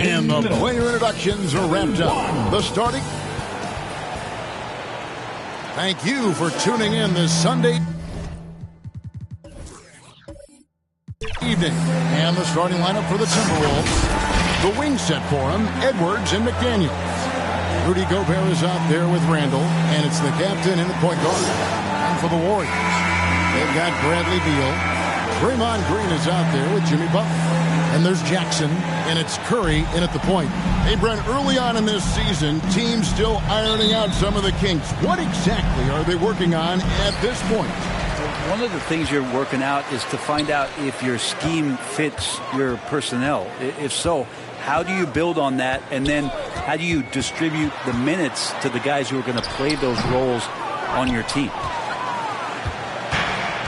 And the player introductions are wrapped up. The starting. Thank you for tuning in this Sunday evening. And the starting lineup for the Timberwolves. The wing set for them, Edwards and McDaniels. Rudy Gobert is out there with Randall, and it's the captain and the point guard. And for the Warriors, they've got Bradley Beal. Draymond Green is out there with Jimmy Butler. And there's Jackson, and it's Curry in at the point. Hey, Brent, early on in this season, teams still ironing out some of the kinks. What exactly are they working on at this point? One of the things you're working out is to find out if your scheme fits your personnel. If so, how do you build on that? And then how do you distribute the minutes to the guys who are going to play those roles on your team?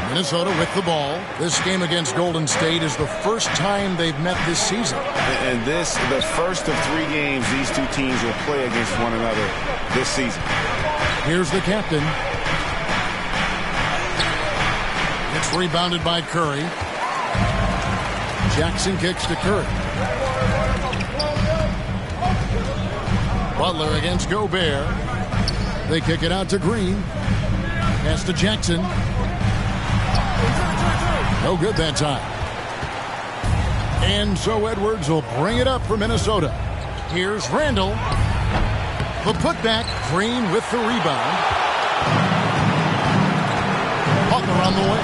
Minnesota with the ball. This game against Golden State is the first time they've met this season. And this, the first of 3 games these two teams will play against one another this season. Here's the captain. It's rebounded by Curry. Jackson kicks to Curry. Butler against Gobert. They kick it out to Green. Pass to Jackson. No good that time. And so Edwards will bring it up for Minnesota. Here's Randall. The putback. Green with the rebound. Butler on the way.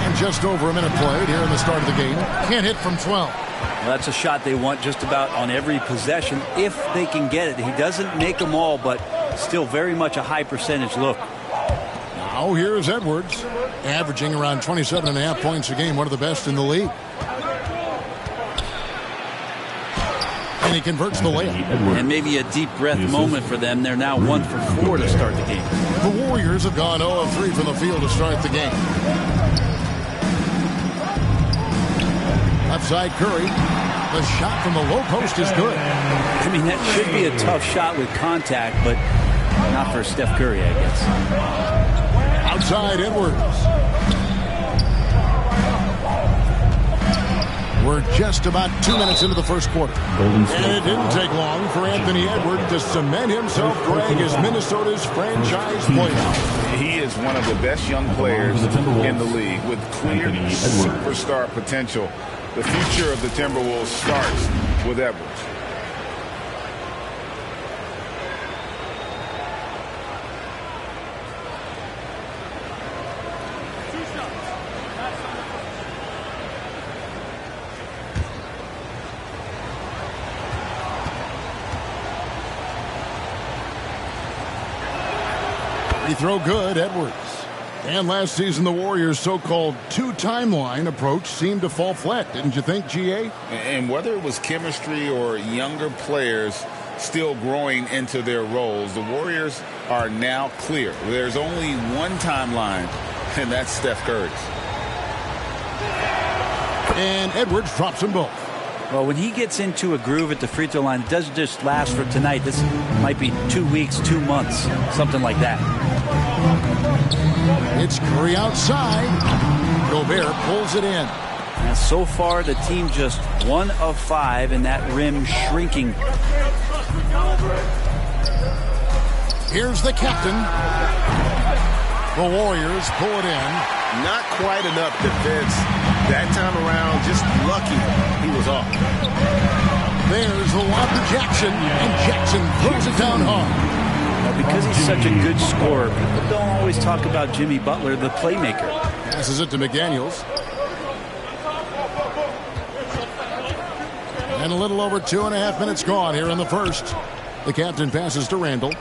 And just over a minute played here in the start of the game. Can't hit from 12. Well, that's a shot they want just about on every possession if they can get it. He doesn't make them all, but still very much a high percentage look. Now here's Edwards, averaging around 27.5 points a game, one of the best in the league. And he converts the layup. And maybe a deep breath moment for them. They're now 1 for 4 to start the game. The Warriors have gone 0 of 3 from the field to start the game. Left side Curry. The shot from the low post is good. I mean, that should be a tough shot with contact, but not for Steph Curry, I guess. Outside Edwards. We're just about 2 minutes into the first quarter. And it didn't take long for Anthony Edwards to cement himself, Greg, as Minnesota's franchise player. He is one of the best young players in the league with clear superstar potential. The future of the Timberwolves starts with Edwards. Free throw good, Edwards. And last season, the Warriors' so-called 2-timeline approach seemed to fall flat, didn't you think, G.A.? And whether it was chemistry or younger players still growing into their roles, the Warriors are now clear. There's only one timeline, and that's Steph Curry's. And Edwards drops them both. Well, when he gets into a groove at the free throw line, it doesn't just last for tonight. This might be 2 weeks, 2 months, something like that. It's Curry outside. Gobert pulls it in. And so far, the team just 1 of 5, and that rim shrinking. Here's the captain. The Warriors pull it in. Not quite enough defense that time around. Just lucky he was off. There's the lob to Jackson, and Jackson throws it down hard. Because he's such a good scorer, people don't always talk about Jimmy Butler, the playmaker. Passes it to McDaniels. And a little over 2.5 minutes gone here in the first. The captain passes to Randall.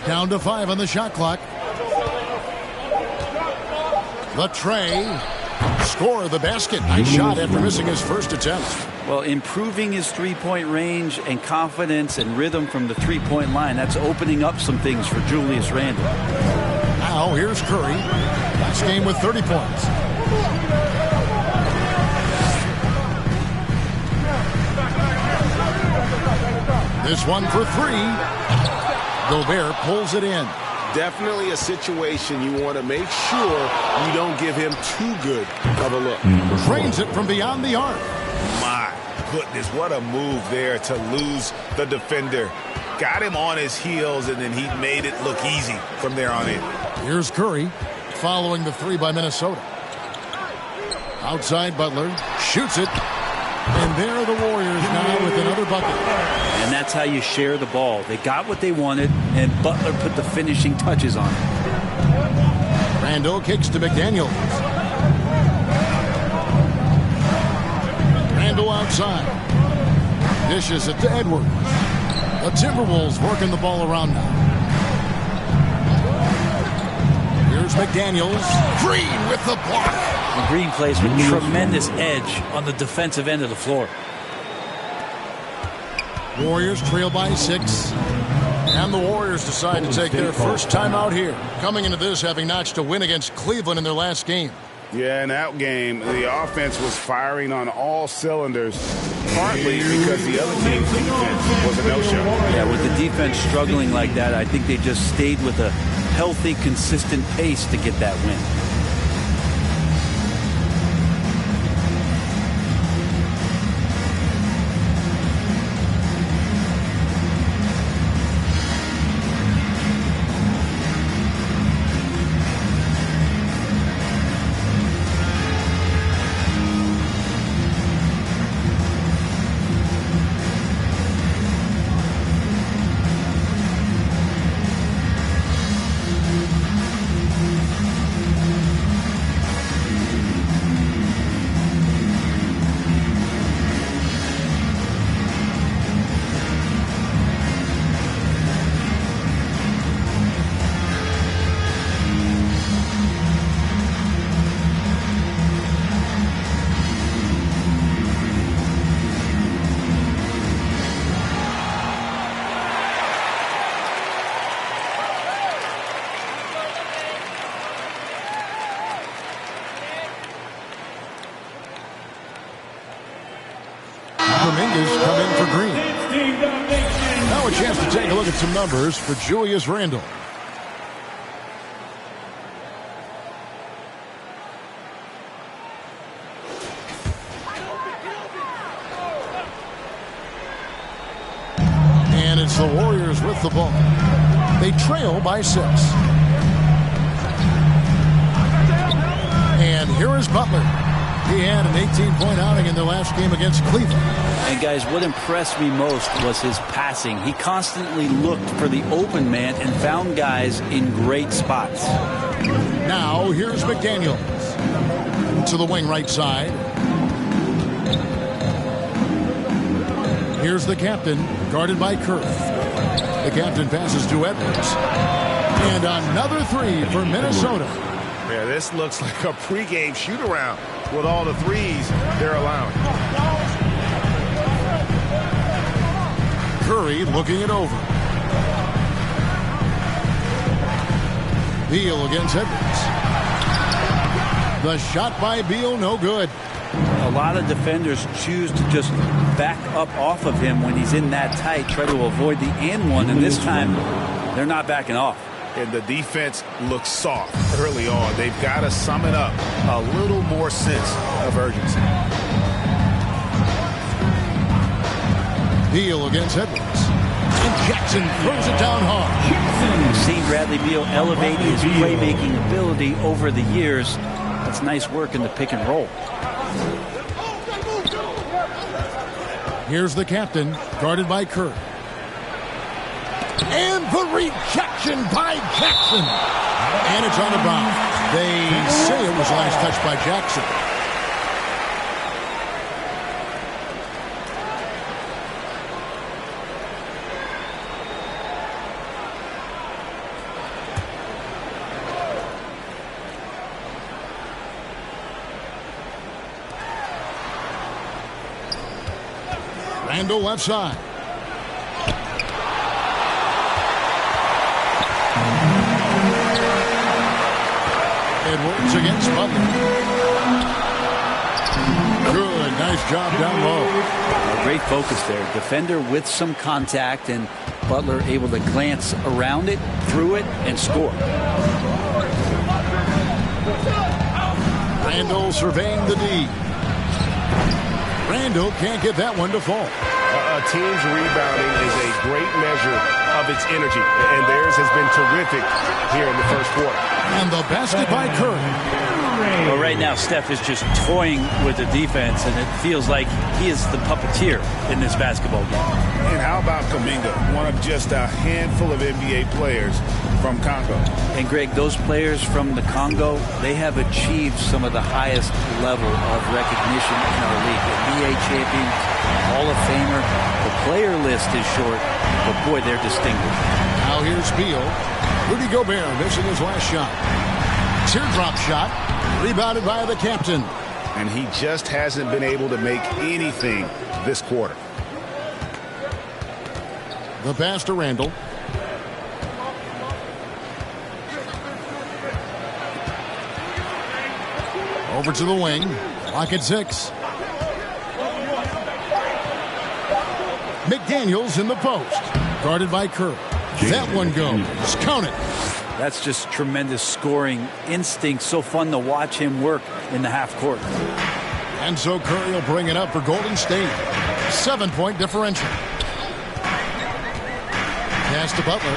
Down to 5 on the shot clock. The tray. Score the basket. Nice shot after missing his first attempt. Well, improving his three-point range and confidence and rhythm from the three-point line, that's opening up some things for Julius Randle. Now here's Curry. Last game with 30 points. This one for 3. Gobert pulls it in. definitely a situation you want to make sure you don't give him too good of a look. Drains it from beyond the arc. My goodness, what a move there to lose the defender. Got him on his heels, and then he made it look easy from there on in. Here's Curry following the three by Minnesota. Outside Butler, shoots it. And there are the Warriors now with another bucket. And that's how you share the ball. They got what they wanted, and Butler put the finishing touches on it. Randall kicks to McDaniels. Randall outside. Dishes it to Edwards. The Timberwolves working the ball around now. Here's McDaniels. Green with the block. And Green plays with tremendous edge on the defensive end of the floor. Warriors trail by 6. And the Warriors decide to take their first time out here. Coming into this having notched a win against Cleveland in their last game. Yeah, in that game, the offense was firing on all cylinders, partly because the other team's defense was a no-show. Yeah, with the defense struggling like that, I think they just stayed with a healthy, consistent pace to get that win. Dominguez come in for Green. Now a chance to take a look at some numbers for Julius Randle. And it's the Warriors with the ball. They trail by 6. And here is Butler. He had an 18-point outing in their last game against Cleveland. And guys, what impressed me most was his passing. He constantly looked for the open man and found guys in great spots. Now here's McDaniels to the wing right side. Here's the captain, guarded by Kurth. The captain passes to Edwards. And another three for Minnesota. Yeah, this looks like a pregame shoot-around with all the threes they're allowing. Curry looking it over. Beal against Edwards. The shot by Beal, no good. A lot of defenders choose to just back up off of him when he's in that tight, try to avoid the and one, and this time they're not backing off. And the defense looks soft early on. They've got to sum it up a little more sense of urgency. Beal against Edwards. And Jackson throws it down hard. We've seen Bradley Beal elevate his playmaking ability over the years. That's nice work in the pick and roll. Here's the captain, guarded by Curry. And the rejection by Jackson. And it's on the bounce. They say it was last touched by Jackson. Randall left side. Edwards against Butler. Good, nice job down low. Great focus there. Defender with some contact, and Butler able to glance around it, through it, and score. Randall surveying the D. Randall can't get that one to fall. A team's rebounding is a great measure of its energy, and theirs has been terrific here in the first quarter. And the basket by Curry. Well, right now, Steph is just toying with the defense, and it feels like he is the puppeteer in this basketball game. And how about Kuminga, one of just a handful of NBA players from Congo? And, Greg, those players from the Congo, they have achieved some of the highest level of recognition in our league. NBA champions, Hall of Famer. The player list is short, but, boy, they're distinguished. Now here's Beal. Rudy Gobert missing his last shot. Teardrop shot. Rebounded by the captain. And he just hasn't been able to make anything this quarter. The pass to Randall. Over to the wing. Clock at 6. McDaniels in the post. Guarded by Curry. That one goes. Count it. That's just tremendous scoring instinct. So fun to watch him work in the half court. And so Curry will bring it up for Golden State. 7-point differential. Pass to Butler.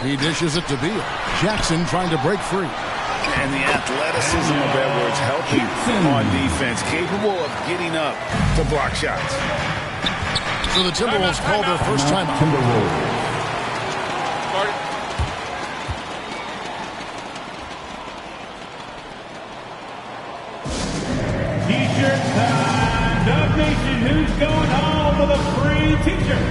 He dishes it to Beal. Jackson trying to break free. And the athleticism of Edwards helping on defense, capable of getting up to block shots. So the Timberwolves call their first timeout. T-shirt time. Dub Nation, who's going home with a free T-shirt?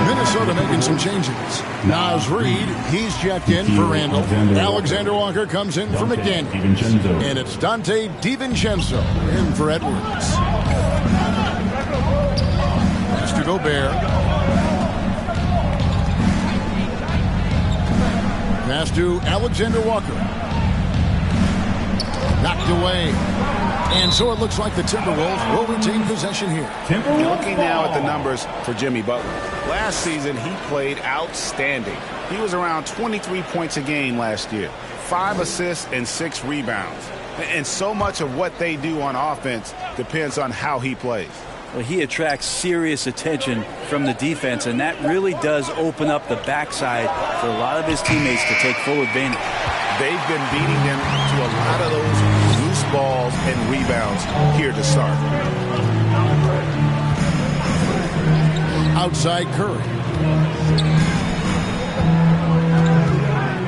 Minnesota making some changes. Naz Reid, he's checked in for Randall. Alexander Walker comes in for McDaniels. And it's Dante DiVincenzo in for Edwards. Pass to Gobert. Pass to Alexander Walker. Knocked away. And so it looks like the Timberwolves will retain possession here. Looking now at the numbers for Jimmy Butler. Last season, he played outstanding. He was around 23 points a game last year, 5 assists and 6 rebounds. And so much of what they do on offense depends on how he plays. Well, he attracts serious attention from the defense, and that really does open up the backside for a lot of his teammates to take full advantage. They've been beating him to a lot of those loose balls and rebounds here to start. Outside Curry.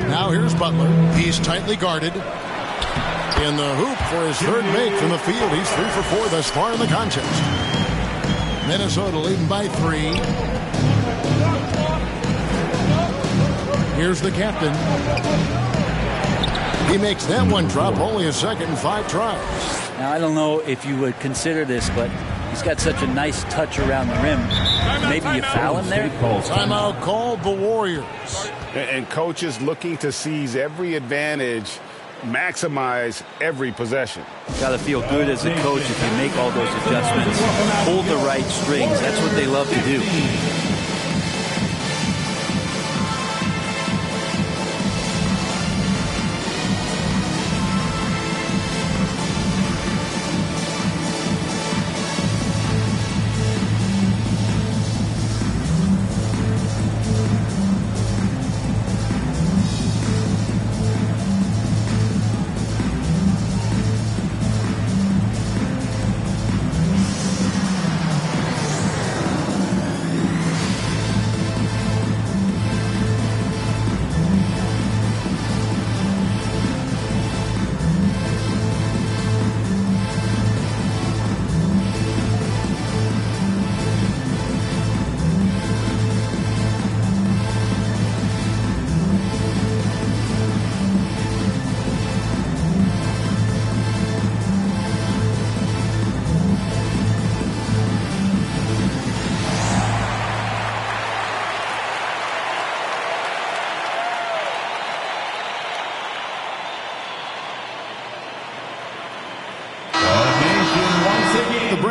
Now here's Butler. He's tightly guarded. In the hoop for his third make from the field. He's 3 for 4 thus far in the contest. Minnesota leading by 3. Here's the captain. He makes that one drop, only a second and 5 tries. Now, I don't know if you would consider this, but he's got such a nice touch around the rim. Maybe you foul him there? Timeout called the Warriors. And coaches looking to seize every advantage, maximize every possession. Got to feel good as a coach if you make all those adjustments. Hold the right strings. That's what they love to do.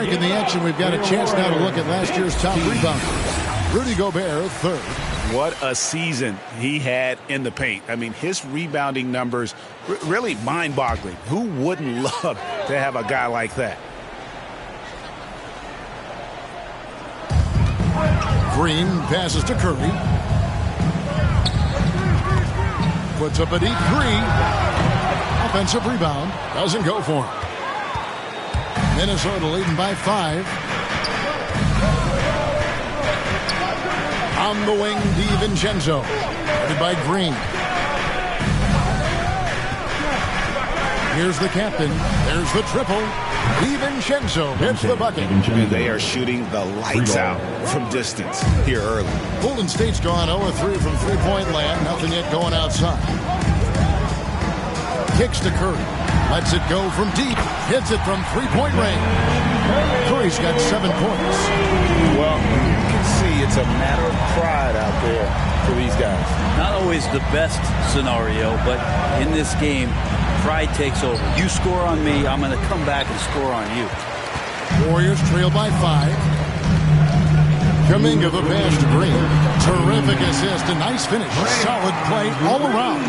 break in the action, we've got a chance now to look at last year's top rebounders. Rudy Gobert, third. What a season he had in the paint. I mean, his rebounding numbers really mind-boggling. Who wouldn't love to have a guy like that? Green passes to Curry. Puts up a deep three. Offensive rebound. Doesn't go for him. Minnesota leading by 5. On the wing, DiVincenzo. Headed by Green. Here's the captain. There's the triple. DiVincenzo hits the bucket. And they are shooting the lights out from distance here early. Golden State's gone 0-3 from three-point land. Nothing yet going outside. Kicks to Curry. Lets it go from deep. Hits it from three-point range. Curry's got 7 points. Well, you can see it's a matter of pride out there for these guys. Not always the best scenario, but in this game, pride takes over. You score on me, I'm going to come back and score on you. Warriors trail by 5. Kuminga the pass to Green. Terrific assist, a nice finish. Solid play all around.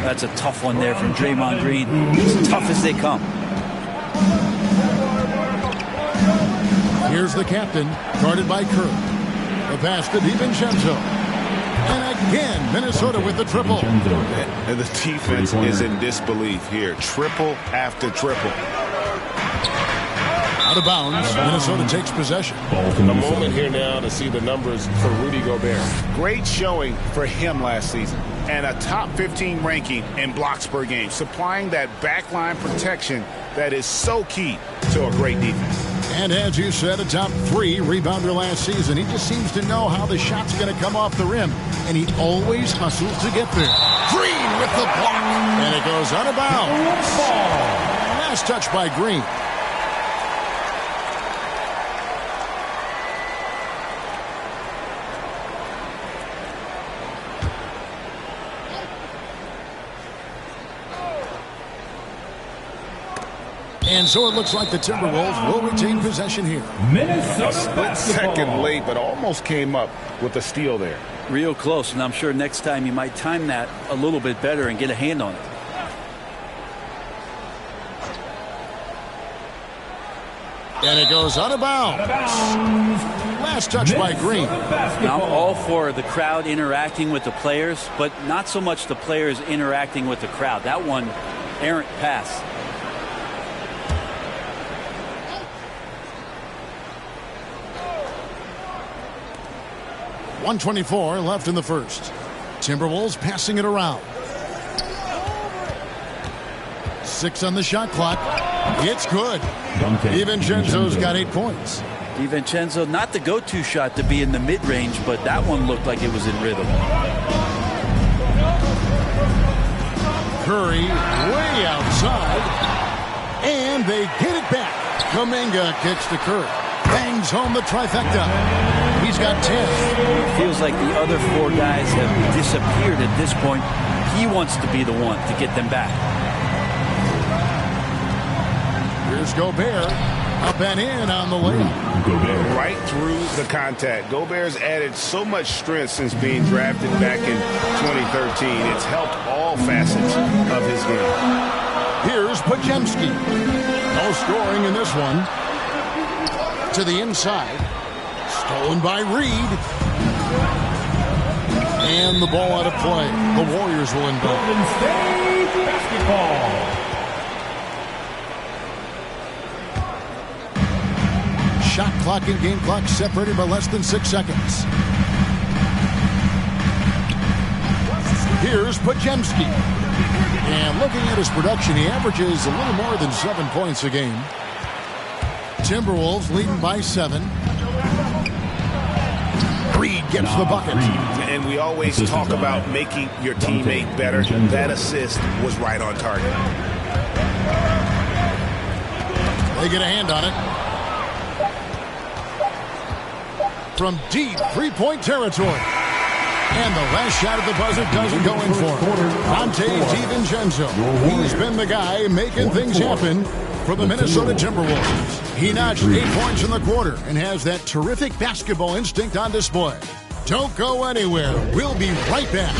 That's a tough one there from Draymond Green. As tough as they come. Here's the captain, guarded by Curry. The pass to DiVincenzo. And again, Minnesota with the triple. And the defense is in disbelief here. Triple after triple. Out of bounds, Minnesota takes possession. A moment here now to see the numbers for Rudy Gobert. Great showing for him last season. And a top 15 ranking in blocks per game, supplying that backline protection that is so key to a great defense. And as you said, a top 3 rebounder last season. He just seems to know how the shot's going to come off the rim. And he always hustles to get there. Green with the block. And it goes out of bounds. Last touch by Green. And so it looks like the Timberwolves will retain possession here. Minnesota Split second late, but almost came up with a steal there. Real close, and I'm sure next time you might time that a little bit better and get a hand on it. And it goes out of bounds. Last touch by Green. Now, I'm all for the crowd interacting with the players, but not so much the players interacting with the crowd. That one, errant pass. .124 left in the first. Timberwolves passing it around. 6 on the shot clock. It's good. DiVincenzo's got 8 points. DiVincenzo, not the go-to shot to be in the mid-range, but that one looked like it was in rhythm. Curry way outside. And they get it back. Kuminga kicks to Curry. Bangs home the trifecta. He's got 10. It feels like the other 4 guys have disappeared at this point. He wants to be the one to get them back. Here's Gobert. Up and in on the layup. Gobert. Right through the contact. Gobert's added so much strength since being drafted back in 2013. It's helped all facets of his game. Here's Podziemski. No scoring in this one. To the inside. Stolen by Reed. And the ball out of play. The Warriors will inbound. Golden State basketball. Shot clock and game clock separated by less than 6 seconds. Here's Podziemski. And looking at his production, he averages a little more than 7 points a game. Timberwolves leading by 7. Reed gets the bucket. And we always talk about making your teammate better. That assist was right on target. They get a hand on it. From deep three-point territory. And the last shot at the buzzer doesn't go in for him. Donte DiVincenzo. He's been the guy making things happen for the Minnesota Timberwolves. He notched 8 points in the quarter and has that terrific basketball instinct on display. Don't go anywhere. We'll be right back.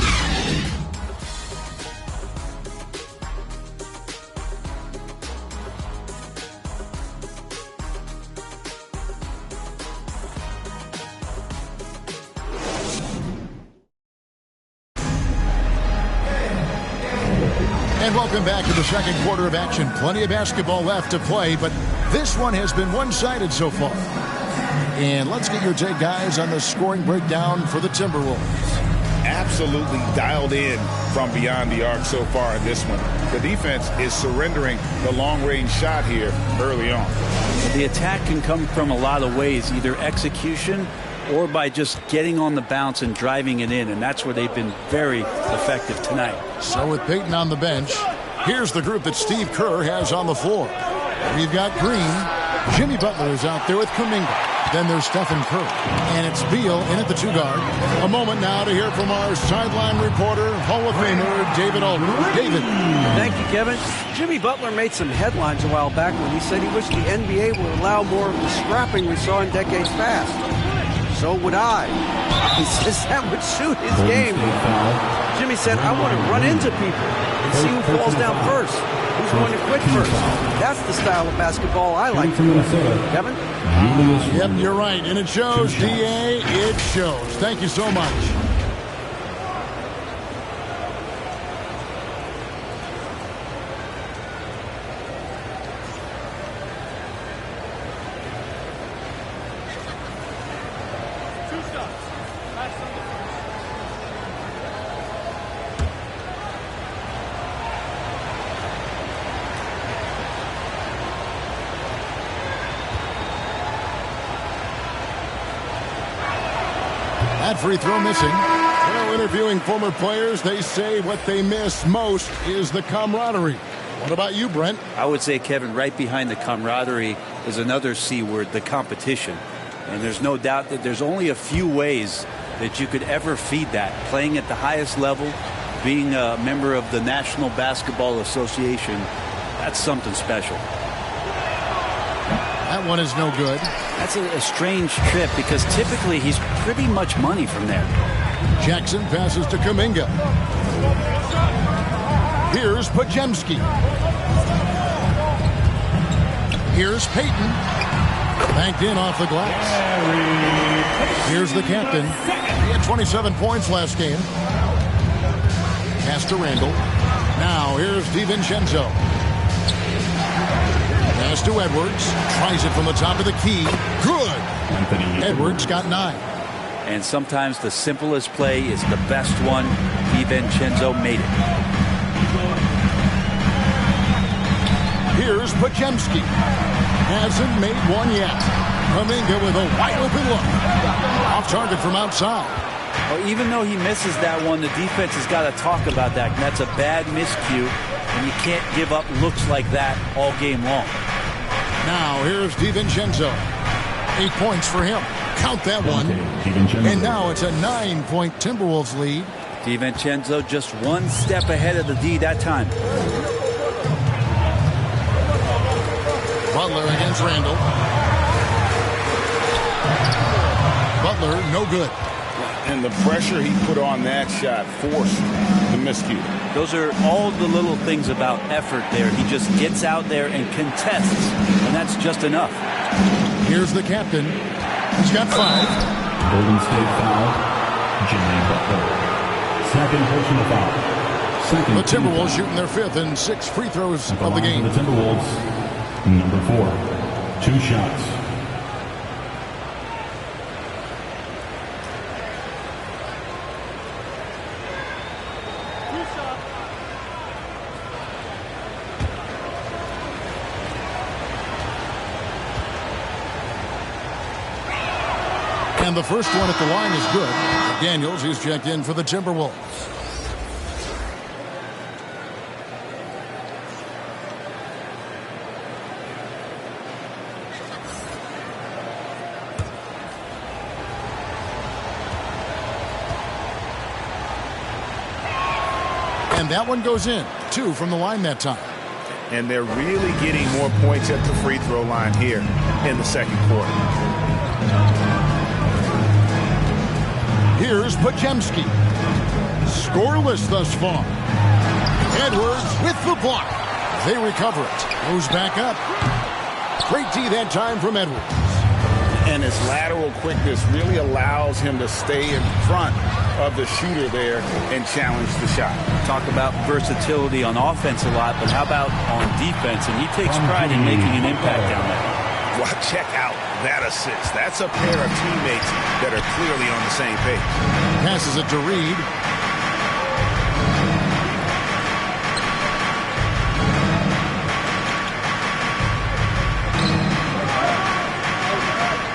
And welcome back to the second quarter of action. Plenty of basketball left to play, but this one has been one-sided so far. And let's get your take, guys, on the scoring breakdown for the Timberwolves. Absolutely dialed in from beyond the arc so far in this one. The defense is surrendering the long-range shot here early on. The attack can come from a lot of ways, either execution or by just getting on the bounce and driving it in, and that's where they've been very effective tonight. So with Payton on the bench, here's the group that Steve Kerr has on the floor. We've got Green. Jimmy Butler is out there with Kuminga. Then there's Stephen Curry. And it's Beal in at the 2-guard. A moment now to hear from our sideline reporter, Hall of Famer David Aldridge. David. Thank you, Kevin. Jimmy Butler made some headlines a while back when he said he wished the NBA would allow more of the scrapping we saw in decades past. So would I. He says that would suit his game. Jimmy said, I want to run into people and see who falls down first. Who's going to quit first? That's the style of basketball I like to play. Kevin? Yep, you're right. And it shows, D.A. It shows. Thank you so much. That free throw missing. Well, interviewing former players, they say what they miss most is the camaraderie. What about you, Brent? I would say, Kevin, right behind the camaraderie is another C word, the competition. And there's no doubt that there's only a few ways that you could ever feed that. Playing at the highest level, being a member of the National Basketball Association, that's something special. That one is no good. That's a strange trip because typically he's pretty much money from there. Jackson passes to Kuminga. Here's Podziemski. Here's Payton. Banked in off the glass. Here's the captain. He had 27 points last game. Pass to Randall. Now here's DiVincenzo. Pass to Edwards. Tries it from the top of the key. Good. Edwards got 9. And sometimes the simplest play is the best one. DiVincenzo made it. Here's Podziemski. Hasn't made one yet. Kuminga with a wide open look. Off target from outside. Well, even though he misses that one, the defense has got to talk about that. That's a bad miscue, and you can't give up looks like that all game long. Now here's DiVincenzo. 8 points for him. Count that one. And now it's a 9-point Timberwolves lead. DiVincenzo just one step ahead of the D that time. Butler against Randall. Butler, no good. And the pressure he put on that shot forced the miscue. Those are all the little things about effort there. He just gets out there and contests, and that's just enough. Here's the captain. He's got 5. Golden State foul. Jimmy Butler. Second personal foul. The Timberwolves shooting their 5th and 6th free throws of the game. The Timberwolves, number 4. 2 shots. And the first one at the line is good. Daniels is checked in for the Timberwolves. And that one goes in. 2 from the line that time. and they're really getting more points at the free throw line here in the second quarter. Here's Podziemski. Scoreless thus far. Edwards with the block. They recover it. Goes back up. Great D that time from Edwards. And his lateral quickness really allows him to stay in front of the shooter there and challenge the shot. Talk about versatility on offense a lot, but how about on defense? And he takes pride in making an impact down there. Well, check out that assist. That's a pair of teammates that are clearly on the same page. Passes it to Reed.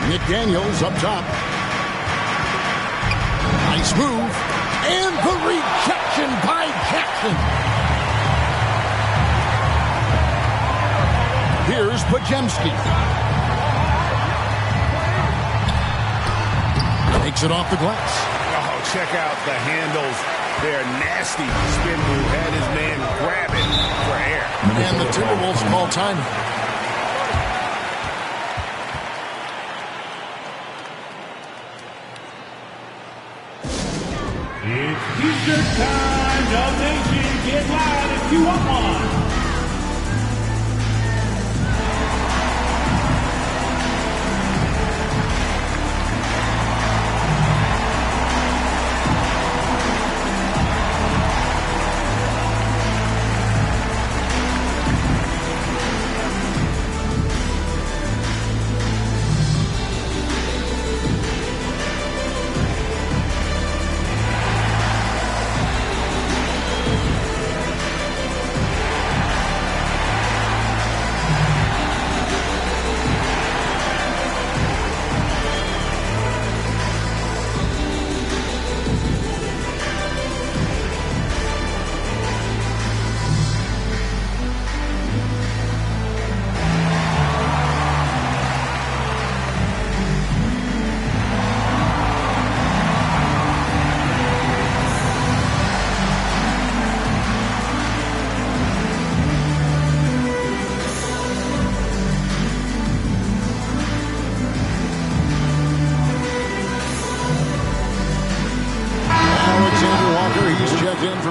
McDaniels up top. Nice move. And the rejection by Jackson. Here's Podziemski. Takes it off the glass. Oh, check out the handles. They're nasty spin move. Had his man grab it for air. And the Timberwolves call timeout. It's T-shirt time. Dub Nation, get loud if you want one.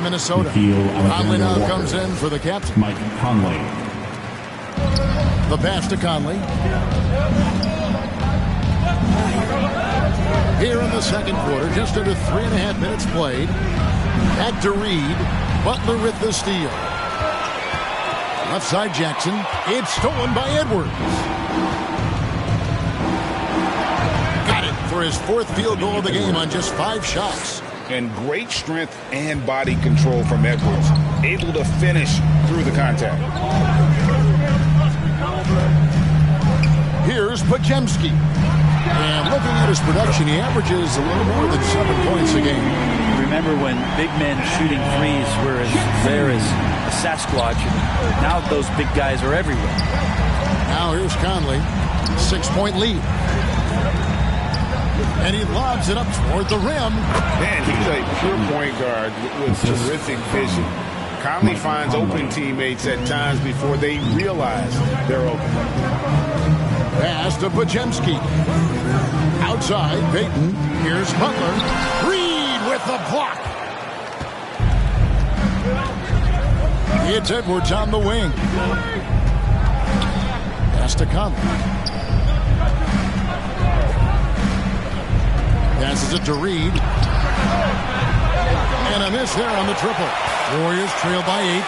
Minnesota. Conley now comes in for the captain. Mike Conley. The pass to Conley. Here in the second quarter, just under 3.5 minutes played. Back to Reed. Butler with the steal. Left side Jackson. It's stolen by Edwards. Got it for his 4th field goal of the game on just 5 shots. And great strength and body control from Edwards. Able to finish through the contact. Here's Podziemski. And looking at his production, he averages a little more than 7 points a game. Remember when big men shooting threes were as rare as a Sasquatch, and now those big guys are everywhere. Now here's Conley. 6-point lead. And he lobs it up toward the rim. Man, he's a pure point guard with terrific vision. Conley finds open teammates at times before they realize they're open. Pass to Podziemski. Outside, Payton. Here's Butler. Reed with the block. It's Edwards on the wing. Pass to Conley. Passes it to Reed. And a miss there on the triple. Warriors trail by 8.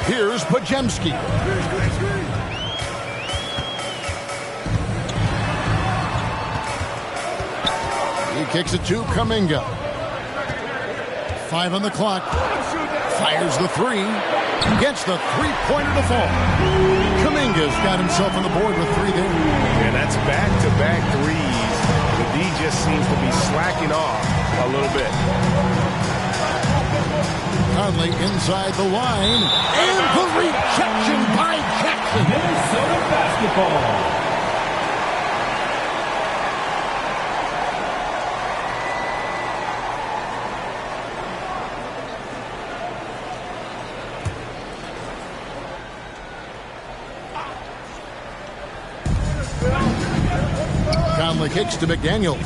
Here's Podziemski. He kicks it to Kuminga. 5 on the clock. Fires the 3. Gets the 3-pointer to fall. Kuminga's got himself on the board with 3 there. And that's back-to-back threes. The D just seems to be slacking off a little bit. Conley inside the line. And the rejection by Jackson. Minnesota basketball. Conley kicks to McDaniels.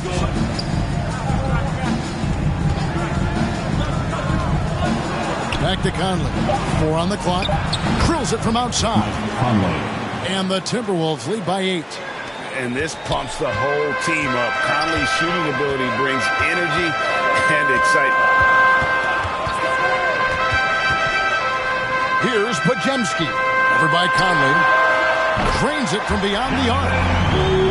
Back to Conley. 4 on the clock. Drills it from outside. And the Timberwolves lead by 8. And this pumps the whole team up. Conley's shooting ability brings energy and excitement. Here's Podziemski. Over by Conley. Drains it from beyond the arc.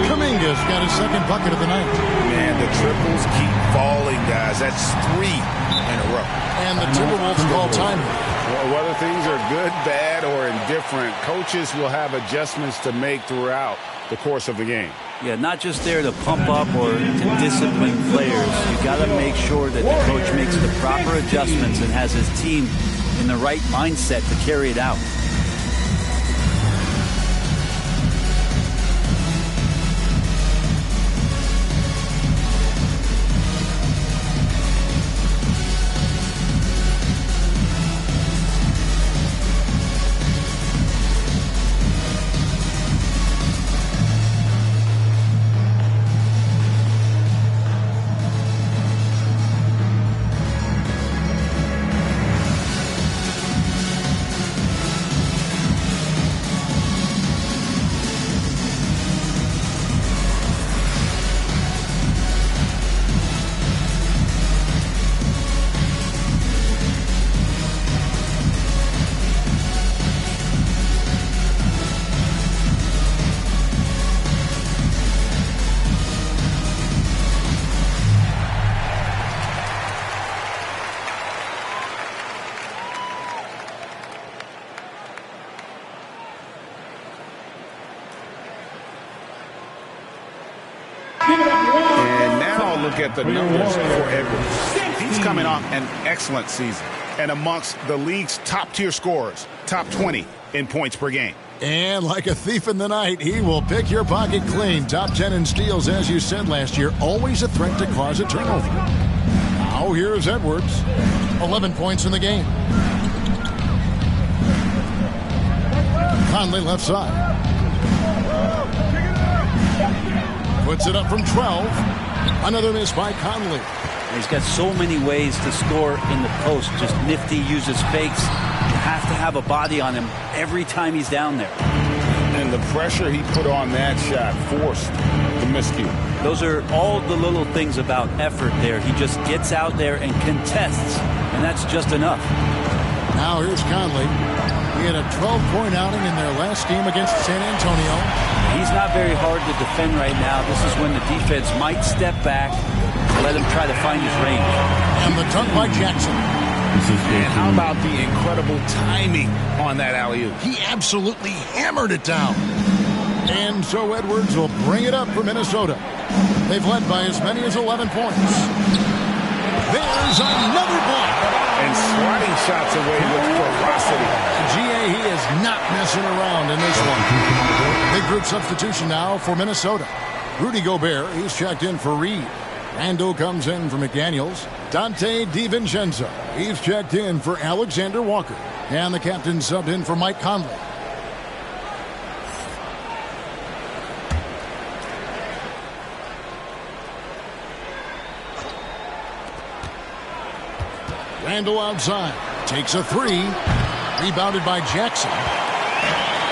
Kuminga's got his second bucket of the night. Man, the triples keep falling, guys. That's 3 in a row. And the Timberwolves call time. Well, whether things are good, bad, or indifferent, coaches will have adjustments to make throughout the course of the game. Yeah, not just there to pump up or to discipline players. You got to make sure that the coach makes the proper adjustments and has his team in the right mindset to carry it out. And now look at the numbers for Edwards. He's coming off an excellent season and amongst the league's top-tier scorers, top 20 in points per game. And like a thief in the night, he will pick your pocket clean. Top 10 in steals, as you said last year. Always a threat to cause a turnover. Now here's Edwards. 11 points in the game. Conley left side. Puts it up from 12. Another miss by Conley. He's got so many ways to score in the post. Just nifty, uses fakes. You have to have a body on him every time he's down there. And the pressure he put on that shot forced the miscue. Those are all the little things about effort there. He just gets out there and contests, and that's just enough. Now here's Conley. He had a 12-point outing in their last game against San Antonio. He's not very hard to defend right now. This is when the defense might step back and let him try to find his range. And the dunk by Jackson. And how about the incredible timing on that alley-oop? He absolutely hammered it down. And so Edwards will bring it up for Minnesota. They've led by as many as 11 points. There's another block. And swatting shots away with ferocity. GA, he is not messing around in this one. Big group substitution now for Minnesota. Rudy Gobert, he's checked in for Reed. Randall comes in for McDaniels. Dante DiVincenzo, he's checked in for Alexander Walker. And the captain subbed in for Mike Conley. Randall outside. Takes a three. Rebounded by Jackson.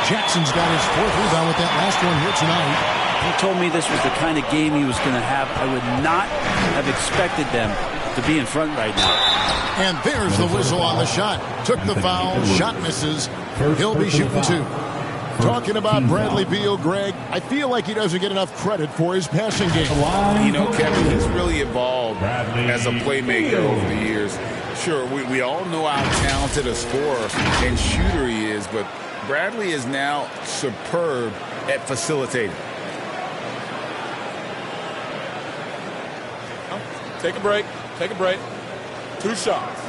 Jackson's got his 4th rebound with that last one here tonight. He told me this was the kind of game he was going to have. I would not have expected them to be in front right now. And there's the whistle on the shot. Took the foul. Shot misses. He'll be shooting 2. Talking about Bradley Beal, Greg, I feel like he doesn't get enough credit for his passing game. You know, Kevin, he's really evolved as a playmaker over the years. Sure, we all know how talented a scorer and shooter he is, but Bradley is now superb at facilitating. Take a break. Take a break. 2 shots.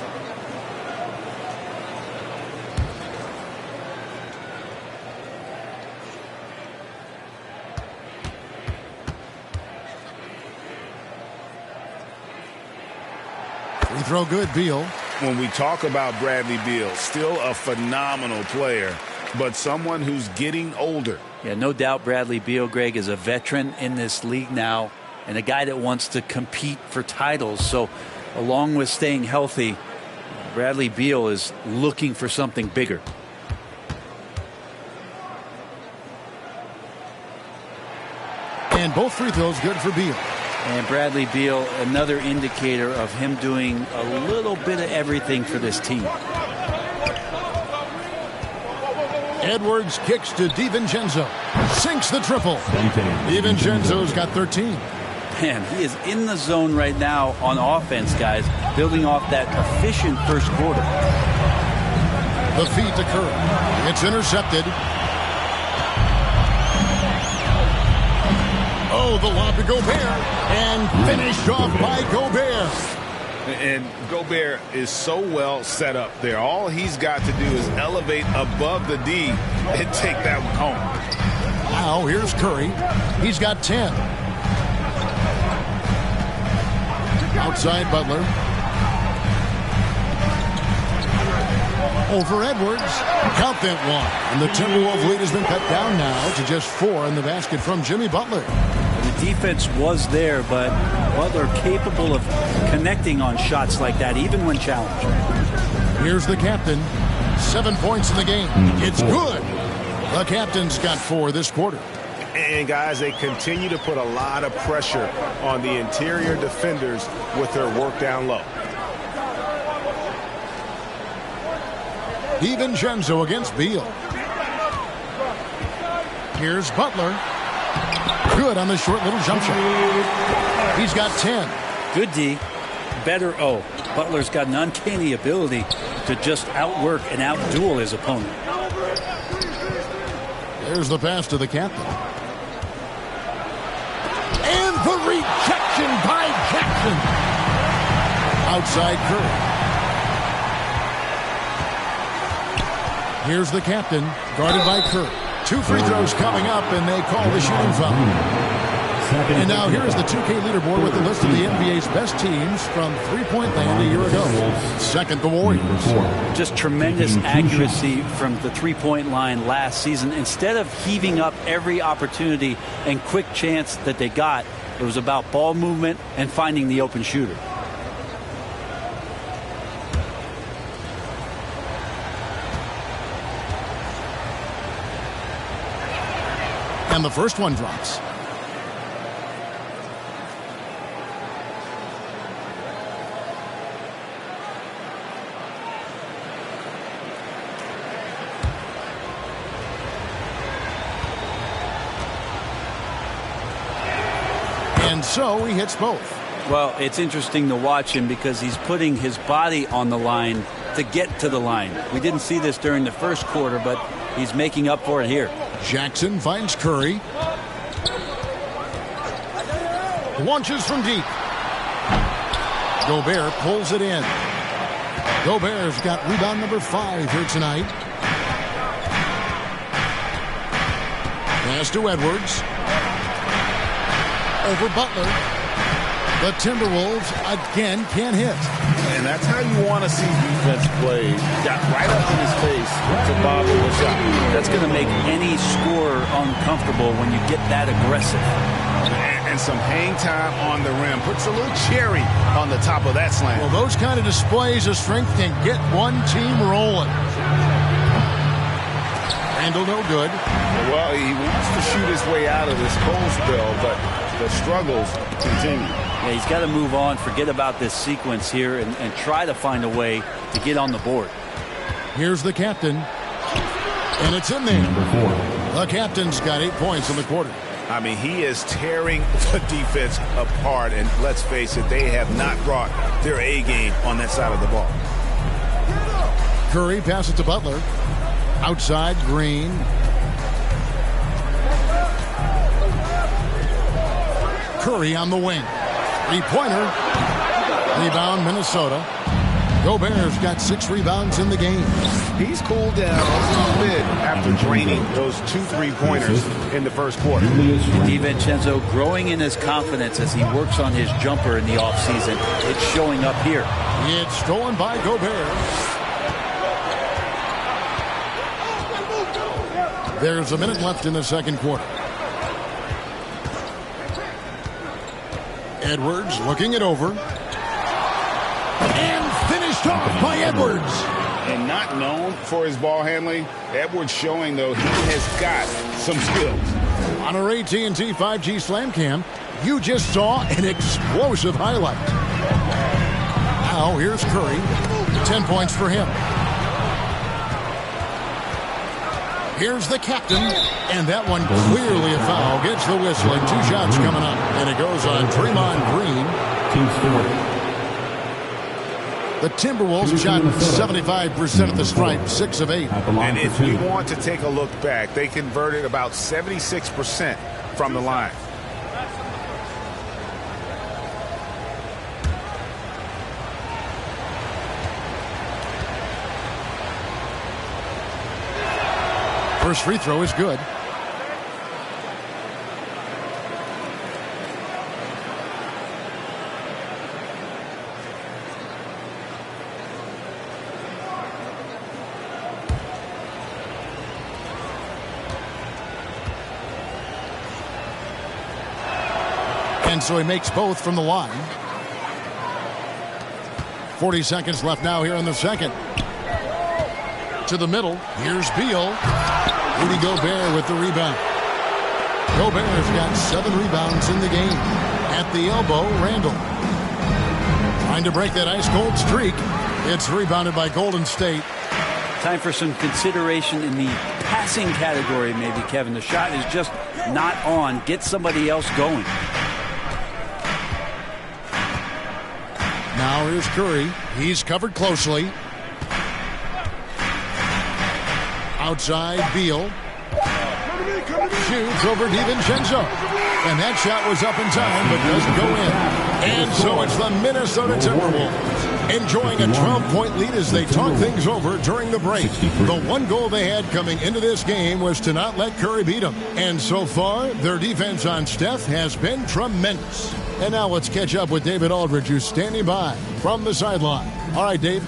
Free throw good, Beal. When we talk about Bradley Beal, still a phenomenal player, but someone who's getting older. Yeah, no doubt Bradley Beal, Greg, is a veteran in this league now and a guy that wants to compete for titles. So along with staying healthy, Bradley Beal is looking for something bigger. And both free throws good for Beal. And Bradley Beal, another indicator of him doing a little bit of everything for this team. Edwards kicks to DiVincenzo. Sinks the triple. DiVincenzo's got 13. Man, he is in the zone right now on offense, guys, building off that efficient first quarter. The feed to Curry. It's intercepted. Oh, the lob to Gobert. And finished off by Gobert. And Gobert is so well set up there. All he's got to do is elevate above the D and take that one home. Now here's Curry. He's got 10. Outside Butler. Over Edwards. Count that one. And the Timberwolves lead has been cut down now to just 4 in the basket from Jimmy Butler. The defense was there, but Butler capable of connecting on shots like that, even when challenged. Here's the captain. 7 points in the game. It's good. The captain's got 4 this quarter. And, guys, they continue to put a lot of pressure on the interior defenders with their work down low. DiVincenzo against Beal. Here's Butler. Good on the short little jump shot. He's got 10. Good D. Better O. Butler's got an uncanny ability to just outwork and outduel his opponent. There's the pass to the captain. And the rejection by Jackson. Outside Curry. Here's the captain, guarded by Curry. 2 free throws coming up, and they call the shooting foul. And now here's the 2K leaderboard with the list of the NBA's best teams from three-point land a year ago. Second, the Warriors. Just tremendous accuracy from the three-point line last season. Instead of heaving up every opportunity and quick chance that they got, it was about ball movement and finding the open shooter. And the first one drops. And so he hits both. Well, it's interesting to watch him because he's putting his body on the line to get to the line. We didn't see this during the first quarter, but he's making up for it here. Jackson finds Curry. Launches from deep. Gobert pulls it in. Gobert's got rebound number 5 here tonight. Pass to Edwards. Over Butler. The Timberwolves again can't hit. And that's how you want to see defense play. Got right up in his face to bother the shot. That's going to make any scorer uncomfortable when you get that aggressive. And some hang time on the rim. Puts a little cherry on the top of that slam. Well, those kind of displays of strength can get one team rolling. Randall no good. Well, he wants to shoot his way out of this cold spell, but the struggles continue. Yeah, he's got to move on, forget about this sequence here, and try to find a way to get on the board. Here's the captain. And it's in there. The captain's got 8 points in the quarter. I mean, he is tearing the defense apart, and let's face it, they have not brought their A game on that side of the ball. Curry passes to Butler. Outside, Green. Curry on the wing. 3-pointer. Rebound, Minnesota. Gobert's got 6 rebounds in the game. He's cooled down a little bit after draining those 2 3-pointers in the first quarter. DiVincenzo growing in his confidence as he works on his jumper in the offseason. It's showing up here. It's stolen by Gobert. There's a minute left in the second quarter. Edwards looking it over. And finished off by Edwards. And not known for his ball handling, Edwards showing, though, he has got some skills. On our AT&T 5G Slam Cam, you just saw an explosive highlight. Now here's Curry. 10 points for him. Here's the captain, and that one clearly a foul. Gets the whistle, and 2 shots coming up. And it goes on Draymond Green. The Timberwolves shot 75% at the stripe, 6 of 8. And if you want to take a look back, they converted about 76% from the line. First free throw is good. And so he makes both from the line. 40 seconds left now here in the second. To the middle. Here's Beal. Rudy Gobert with the rebound. Gobert's got 7 rebounds in the game. At the elbow, Randall. Trying to break that ice-cold streak. It's rebounded by Golden State. Time for some consideration in the passing category, maybe, Kevin. The shot is just not on. Get somebody else going. Now here's Curry. He's covered closely. Outside, Beal. Shoots over DiVincenzo. And that shot was up in time, but doesn't go in. And so it's the Minnesota Timberwolves enjoying a 12-point lead as they talk things over during the break. The one goal they had coming into this game was to not let Curry beat them. And so far, their defense on Steph has been tremendous. And now let's catch up with David Aldridge, who's standing by from the sideline. All right, Dave.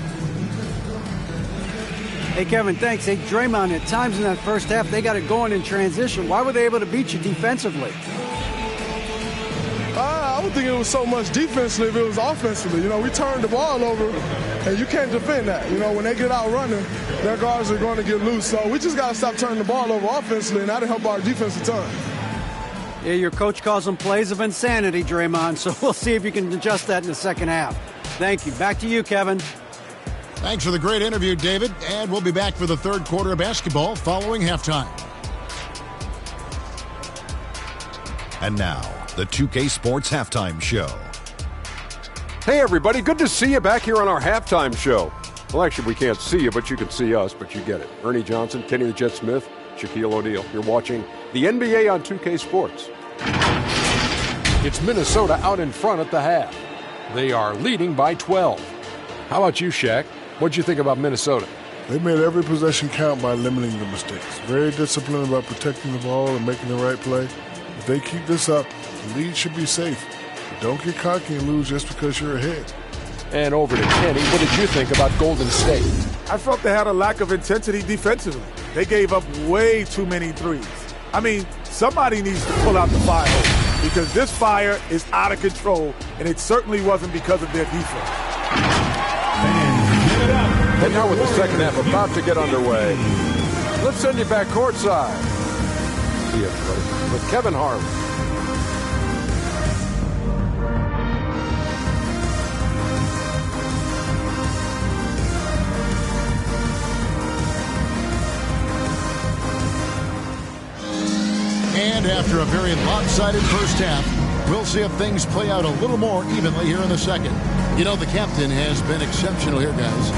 Hey, Kevin, thanks. Hey, Draymond, at times in that first half, they got it going in transition. Why were they able to beat you defensively? I don't think it was so much defensively, it was offensively. You know, we turned the ball over, and you can't defend that. You know, when they get out running, their guards are going to get loose. So we just got to stop turning the ball over offensively, and that'll help our defense a ton. Yeah, your coach calls them plays of insanity, Draymond, so we'll see if you can adjust that in the second half. Thank you. Back to you, Kevin. Thanks for the great interview, David. And we'll be back for the third quarter of basketball following halftime. And now, the 2K Sports Halftime Show. Hey, everybody. Good to see you back here on our halftime show. Well, actually, we can't see you, but you can see us, but you get it. Ernie Johnson, Kenny the Jet Smith, Shaquille O'Neal. You're watching the NBA on 2K Sports. It's Minnesota out in front at the half. They are leading by 12. How about you, Shaq? What'd you think about Minnesota? They made every possession count by limiting the mistakes. Very disciplined about protecting the ball and making the right play. If they keep this up, the lead should be safe. But don't get cocky and lose just because you're ahead. And over to Kenny. What did you think about Golden State? I felt they had a lack of intensity defensively. They gave up way too many threes. I mean, somebody needs to pull out the fire hose because this fire is out of control, and it certainly wasn't because of their defense. And now with the second half about to get underway, let's send you back courtside. See you, everybody, with Kevin Harlan. And after a very lopsided first half, we'll see if things play out a little more evenly here in the second. You know, the captain has been exceptional here, guys.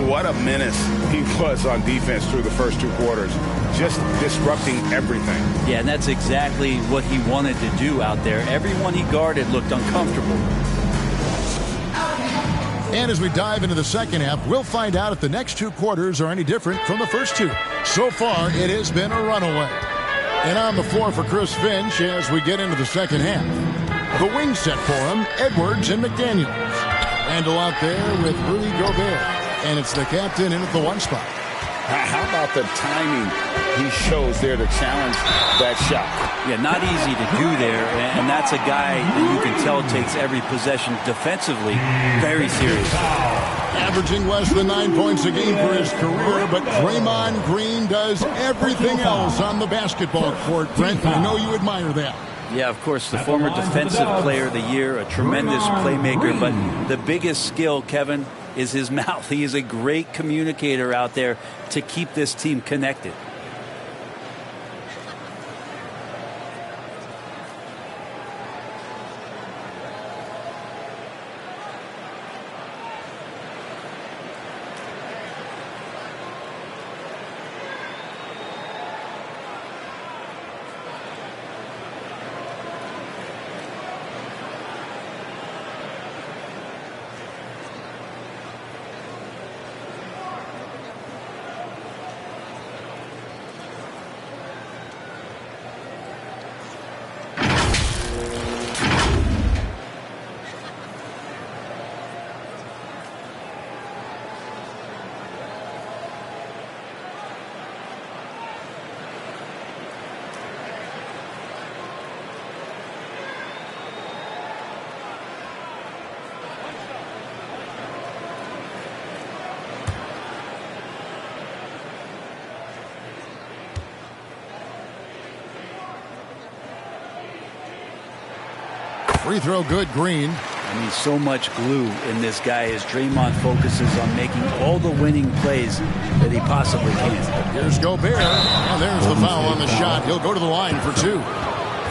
What a menace he was on defense through the first 2 quarters. Just disrupting everything. Yeah, and that's exactly what he wanted to do out there. Everyone he guarded looked uncomfortable. And as we dive into the second half, we'll find out if the next 2 quarters are any different from the first 2. So far, it has been a runaway. And on the floor for Chris Finch as we get into the second half. The wing set for him, Edwards and McDaniels. Randall out there with Rudy Gobert. And it's the captain in at the 1 spot. How about the timing he shows there to challenge that shot? Yeah, not easy to do there, and that's a guy that you can tell takes every possession defensively very seriously. Averaging less than 9 points a game for his career, but Draymond Green does everything else on the basketball court. Brent, I know you admire that. Yeah, of course, the former Defensive Player of the Year, a tremendous playmaker, but the biggest skill, Kevin, is his mouth. He is a great communicator out there to keep this team connected. Free throw good, Green. I mean, so much glue in this guy as Draymond focuses on making all the winning plays that he possibly can. Here's Gobert, and there's the foul on the shot. He'll go to the line for 2.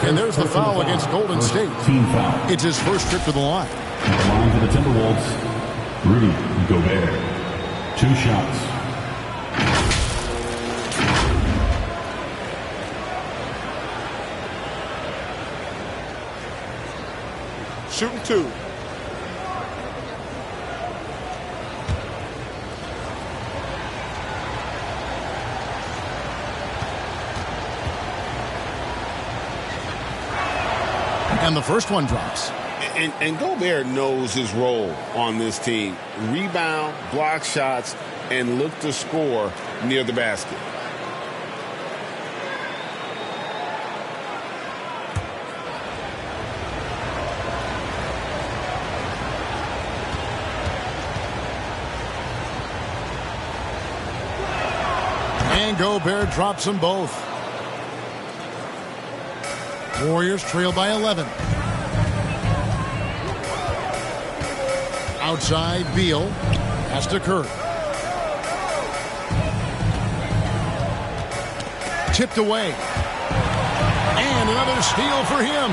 And there's the foul against Golden State. Team foul. It's his first trip to the line. At the line for the Timberwolves, Rudy Gobert. 2 shots. Shooting 2. And the first one drops. And Gobert knows his role on this team. Rebound, block shots, and look to score near the basket. And Gobert drops them both. Warriors trail by 11. Outside, Beal has to Curry. Tipped away. And another steal for him.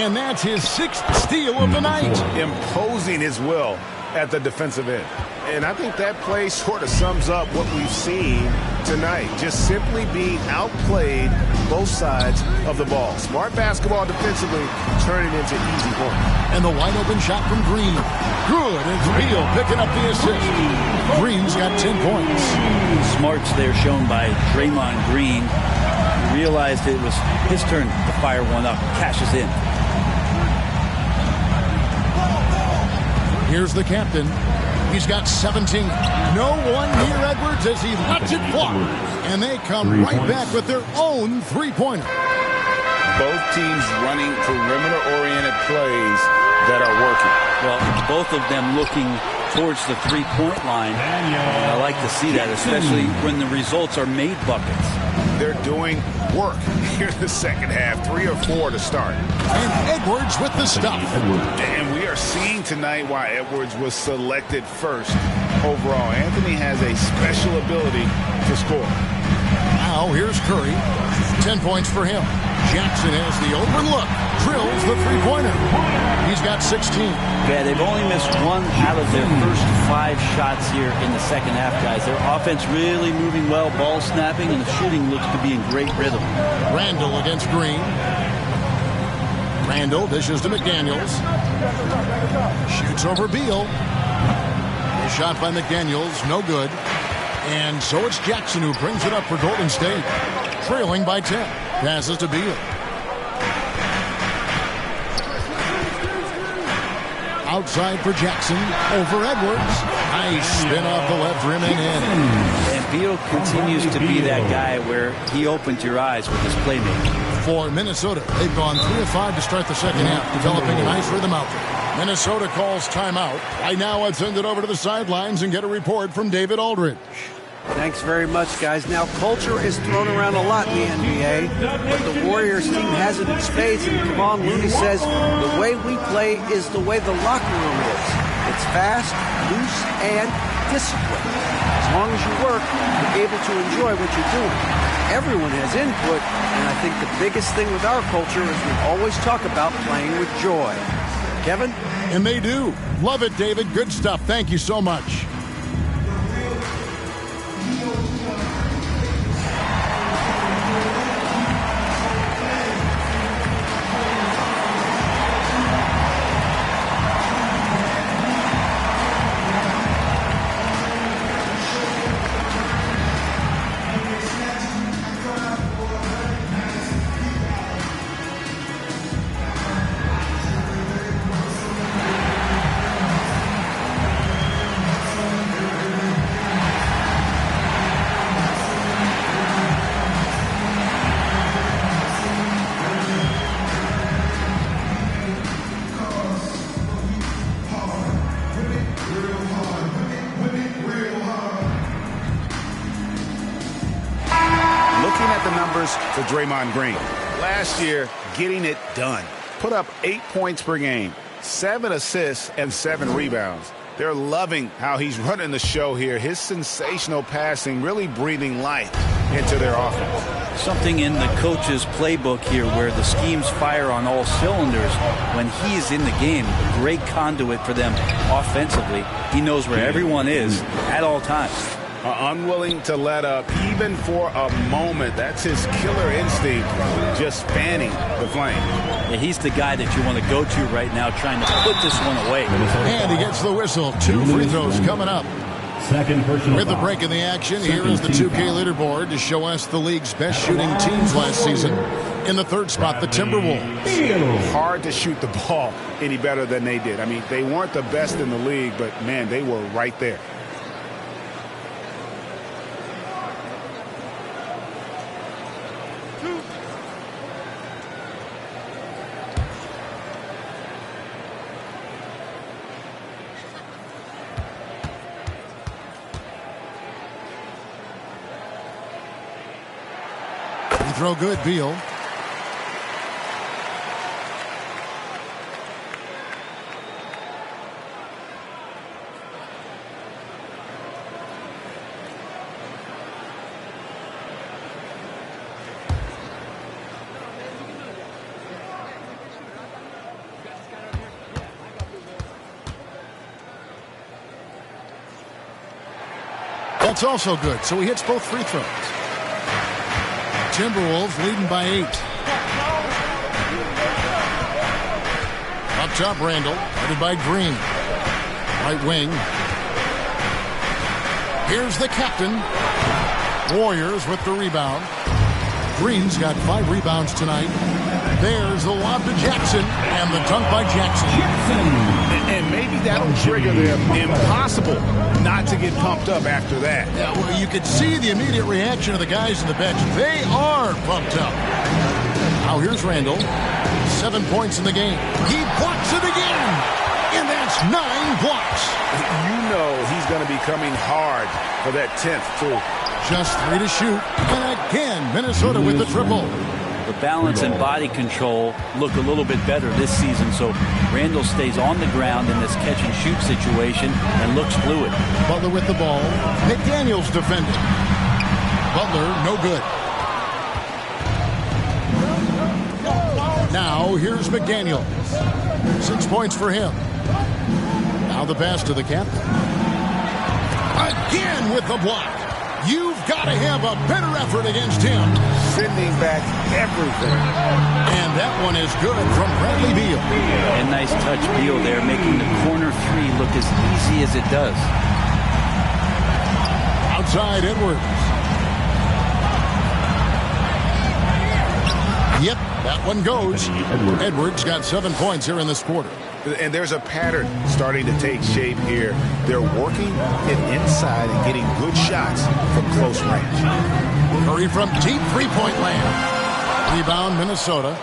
And that's his 6th steal of the night. Imposing his will at the defensive end. And I think that play sort of sums up what we've seen tonight. Just simply being outplayed both sides of the ball. Smart basketball defensively, turning into easy points. And the wide open shot from Green. Good. It's Beal picking up the assist. Green's got 10 points. Smarts there shown by Draymond Green. He realized it was his turn to fire one up. Cashes in. Here's the captain. He's got 17. No one near Edwards as he lets it fly. And they come right back with their own three-pointer. Both teams running perimeter-oriented plays that are working. Well, both of them looking towards the three-point line. I like to see that, especially when the results are made buckets. They're doing work here in the second half. 3 or 4 to start. And Edwards with the stuff. And we are seeing tonight why Edwards was selected first overall. Anthony has a special ability to score. Now here's Curry. 10 points for him. Jackson has the open look. Drills the three-pointer. He's got 16. Yeah, they've only missed 1 out of their first 5 shots here in the second half, guys. Their offense really moving well, ball snapping, and the shooting looks to be in great rhythm. Randall against Green. Randall dishes to McDaniels. Shoots over Beal. A shot by McDaniels, no good. And so it's Jackson who brings it up for Golden State. Trailing by 10. Passes to Beal. Outside for Jackson. Over Edwards. Nice spin off the left rim and in. And Beal continues to be that guy where he opens your eyes with his playmaking. For Minnesota, they've gone 3 of 5 to start the second half, developing a nice rhythm out there. Minnesota calls timeout. Right now, let's send it over to the sidelines and get a report from David Aldridge. Thanks very much, guys. Now, culture is thrown around a lot in the NBA, but the Warriors team has it in spades, and Kevon Looney says the way we play is the way the locker room is. It's fast, loose, and disciplined. As long as you work, you're able to enjoy what you're doing. Everyone has input, and I think the biggest thing with our culture is we always talk about playing with joy. Kevin? And they do. Love it, David. Good stuff. Thank you so much. For Draymond Green. Last year, getting it done. Put up 8 points per game, 7 assists, and 7 rebounds. They're loving how he's running the show here. His sensational passing really breathing life into their offense. Something in the coach's playbook here where the schemes fire on all cylinders. When he's in the game, a great conduit for them offensively. He knows where everyone is at all times. Unwilling to let up even for a moment. That's his killer instinct, just fanning the flame. Yeah, he's the guy that you want to go to right now, trying to put this one away. And he gets the whistle. 2 free throws coming up. Second personal With the break in the action, here is the 2K leaderboard to show us the league's best shooting teams last season. In the 3rd spot, the Timberwolves. Hard to shoot the ball any better than they did. I mean, they weren't the best in the league, but, man, they were right there. Throw good, Beal. That's also good, so he hits both free throws. Timberwolves leading by 8. Up top, Randall, headed by Green. Right wing. Here's the captain. Warriors with the rebound. Green's got 5 rebounds tonight. There's the lob to Jackson, and the dunk by Jackson. And maybe that'll trigger them. Impossible not to get pumped up after that. Yeah, well, you could see the immediate reaction of the guys on the bench. They are pumped up. Now here's Randall. 7 points in the game. He blocks it again. And that's 9 blocks. You know he's going to be coming hard for that 10th, too. Just 3 to shoot. And again, Minnesota with the triple. The balance and body control look a little bit better this season, so Randall stays on the ground in this catch-and-shoot situation and looks fluid. Butler with the ball. McDaniels defending. Butler, no good. Now, here's McDaniels. 6 points for him. Now the pass to the captain. Again with the block. You've got to have a better effort against him. Sending back everything. And that one is good from Bradley Beal. And nice touch, Beal there, making the corner 3 look as easy as it does. Outside Edwards. Yep, That one goes. Edwards got 7 points here in this quarter. And there's a pattern starting to take shape here. They're working it inside and getting good shots from close range. Curry from deep three-point land. Rebound, Minnesota.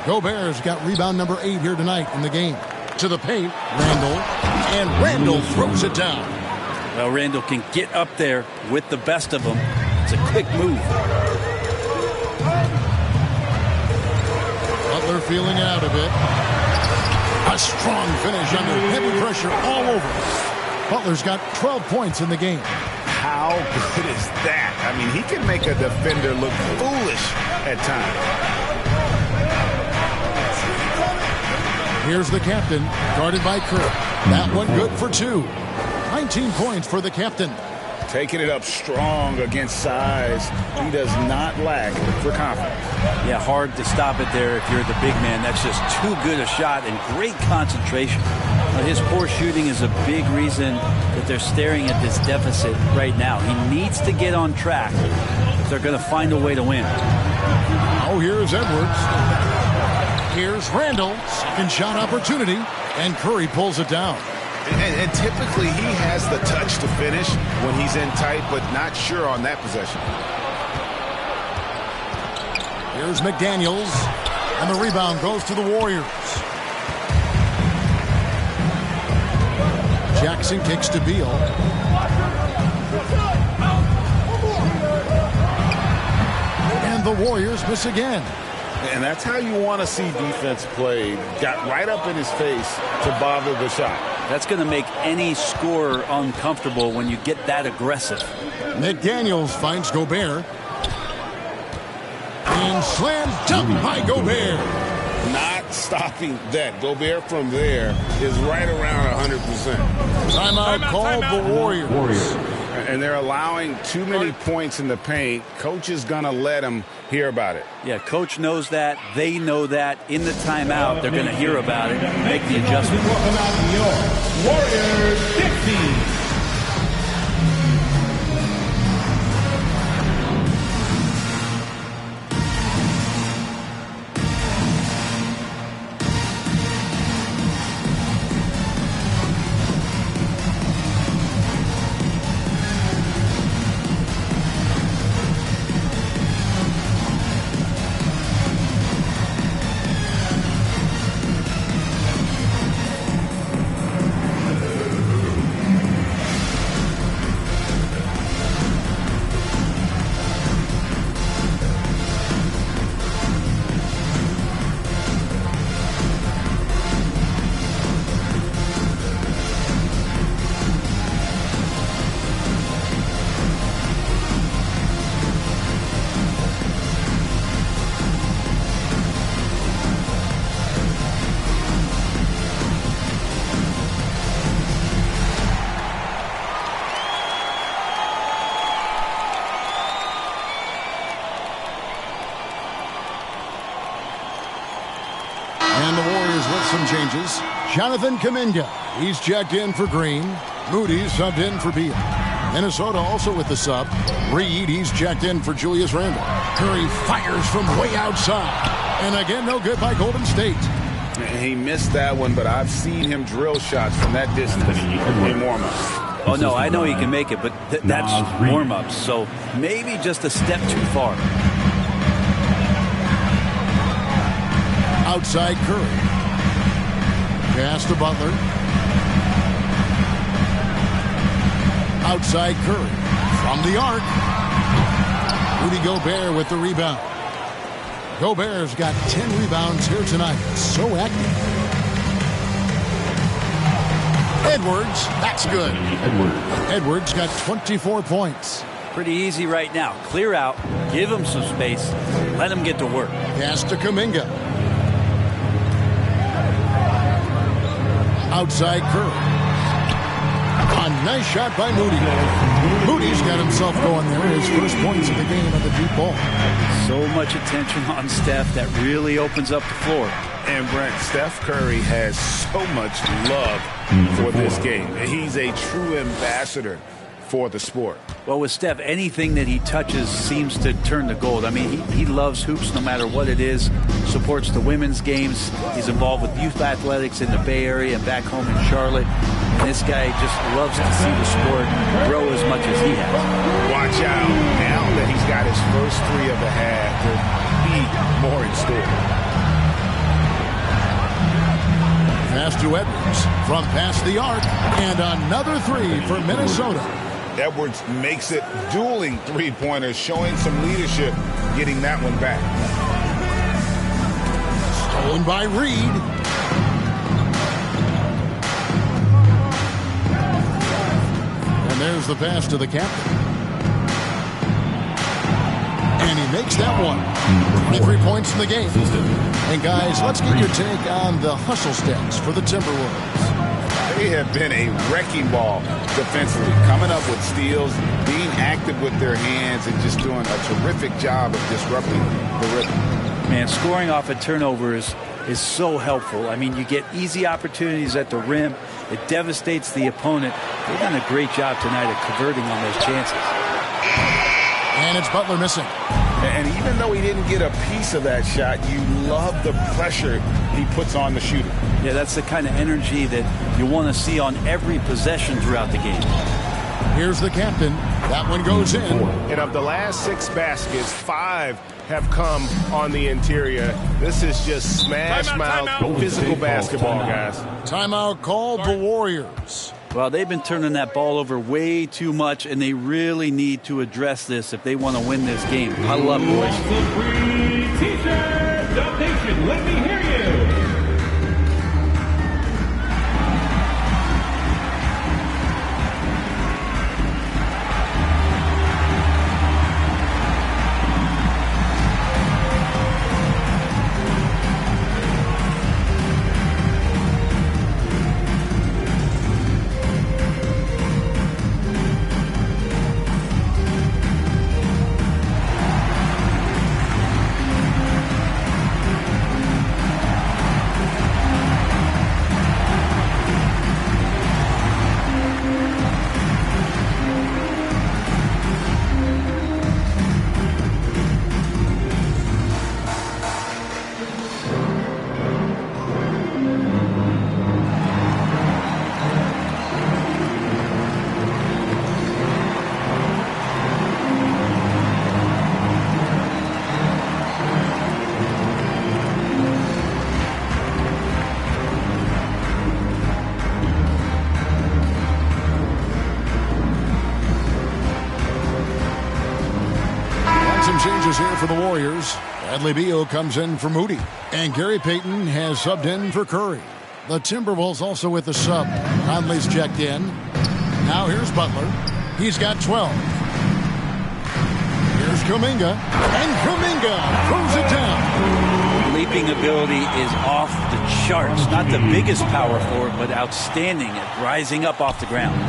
Gobert's got rebound number 8 here tonight in the game. To the paint, Randall. And Randall throws it down. Well, Randall can get up there with the best of them. It's a quick move. Butler feeling out of it. A strong finish under heavy pressure all over. Butler's got 12 points in the game. How good is that? I mean, he can make a defender look foolish at times. Here's the captain, guarded by Curry. That one good for 2. 19 points for the captain. Taking it up strong against size. He does not lack for confidence. Yeah, hard to stop it there if you're the big man. That's just too good a shot and great concentration. His poor shooting is a big reason that they're staring at this deficit right now. He needs to get on track if they're going to find a way to win. Oh, here's Edwards. Here's Randall. Second shot opportunity. And Curry pulls it down. And typically he has the touch to finish when he's in tight, but not sure on that possession. Here's McDaniels. And the rebound goes to the Warriors. Jackson kicks to Beal. And the Warriors miss again. And that's how you want to see defense play. Got right up in his face to bother the shot. That's going to make any scorer uncomfortable when you get that aggressive. McDaniels finds Gobert. And slam dunk by Gobert. Not stopping that. Gobert from there is right around 100%. Timeout called the Warriors. And they're allowing too many points in the paint. Coach is going to let them hear about it. Yeah, coach knows that. They know that. In the timeout, they're going to hear about it and make the adjustment. Welcome out New York, Warriors 50. And the Warriors with some changes. Jonathan Kuminga, he's checked in for Green. Moody subbed in for Beal. Minnesota also with the sub. Reed, he's checked in for Julius Randle. Curry fires from way outside. And again, no good by Golden State. He missed that one, but I've seen him drill shots from that distance in warm-ups. Oh, no, I know he can make it, but that's warm-ups. So maybe just a step too far. Outside Curry. Pass to Butler. Outside Curry. From the arc. Rudy Gobert with the rebound. Gobert's got 10 rebounds here tonight. So active. Edwards, that's good. Edwards got 24 points. Pretty easy right now. Clear out. Give him some space. Let him get to work. Pass to Kuminga. Outside Curry. A nice shot by Moody. Moody's got himself going there. His first points of the game at the deep ball. So much attention on Steph that really opens up the floor. And Brent, Steph Curry has so much love for this game. He's a true ambassador for the sport. Well, with Steph, anything that he touches seems to turn to gold. I mean, he loves hoops no matter what it is, supports the women's games. He's involved with youth athletics in the Bay Area and back home in Charlotte. And this guy just loves to see the sport grow as much as he has. Watch out. Now that he's got his first three of the half, there'll be more in store. Pass to Edwards from past the arc, and another three for Minnesota. Edwards makes it dueling three-pointers, showing some leadership, getting that one back. Stolen by Reed. And there's the pass to the captain. And he makes that one. 23 points in the game. And guys, let's get your take on the hustle stats for the Timberwolves. They have been a wrecking ball defensively, coming up with steals, being active with their hands, and just doing a terrific job of disrupting the rhythm. Man, scoring off of turnovers is so helpful. I mean, you get easy opportunities at the rim. It devastates the opponent. They've done a great job tonight at converting on those chances. And it's Butler missing. And even though he didn't get a piece of that shot, you love the pressure he puts on the shooter. Yeah, that's the kind of energy that you want to see on every possession throughout the game. Here's the captain. That one goes in. And of the last 6 baskets, 5 have come on the interior. This is just smash-mouth physical basketball, guys. Timeout called the Warriors. Well, they've been turning that ball over way too much, and they really need to address this if they want to win this game. Huddle up, boys. T-shirt, Dub Nation, let me hear you. Changes here for the Warriors. Bradley Beal comes in for Moody. And Gary Payton has subbed in for Curry. The Timberwolves also with the sub. Conley's checked in. Now here's Butler. He's got 12. Here's Kuminga. And Kuminga throws it down. Leaping ability is off the charts. Not the biggest power forward, but outstanding at rising up off the ground.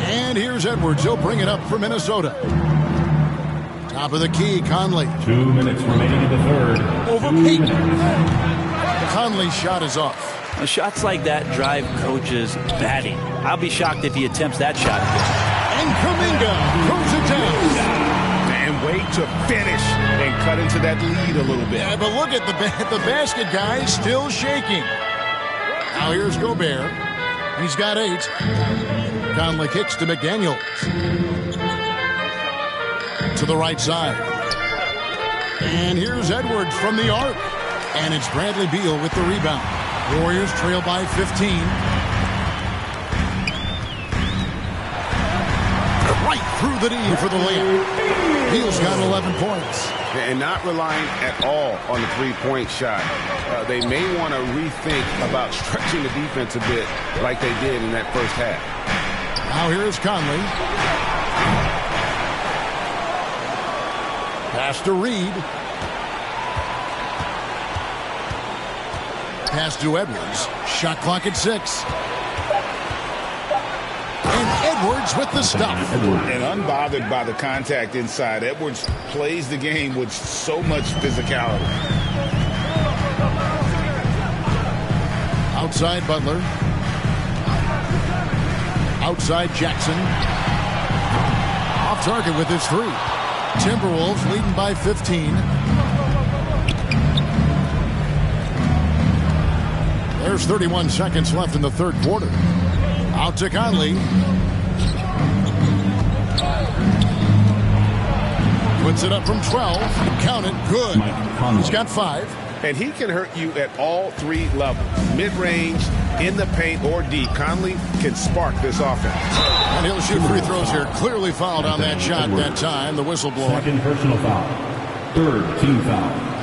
And here's Edwards. He'll bring it up for Minnesota. Top of the key, Conley. 2 minutes remaining in the third. Over Payton. Conley's shot is off. Now, shots like that drive coaches batting. I'll be shocked if he attempts that shot again. And Kuminga throws it down. And wait to finish and cut into that lead a little bit. Yeah, but look at the basket guy still shaking. Now here's Gobert. He's got 8. Conley kicks to McDaniels. To the right side. And here's Edwards from the arc. And it's Bradley Beal with the rebound. Warriors trail by 15. Right through the knee for the layup. Beal's got 11 points. And not relying at all on the three-point shot. They may want to rethink about stretching the defense a bit like they did in that first half. Now here's Conley. Pass to Reed. Pass to Edwards. Shot clock at 6. And Edwards with the stop. And unbothered by the contact inside, Edwards plays the game with so much physicality. Outside Butler. Outside Jackson. Off target with his 3. Timberwolves leading by 15. There's 31 seconds left in the third quarter. Out to Conley. Puts it up from 12. Count it. Good. He's got 5. And he can hurt you at all 3 levels. Mid-range, in the paint, or deep. Conley can spark this offense. And he'll shoot free throws here. Clearly fouled on that shot that time. The whistleblower. Second personal foul. Third team foul.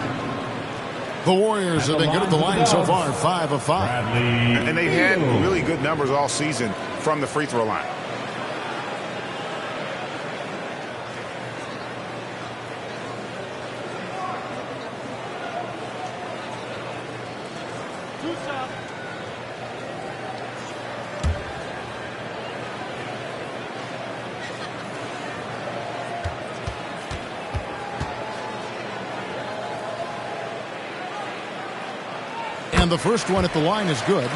The Warriors have been good at the line so far. 5 of 5. And they've had really good numbers all season from the free throw line. And the first one at the line is good.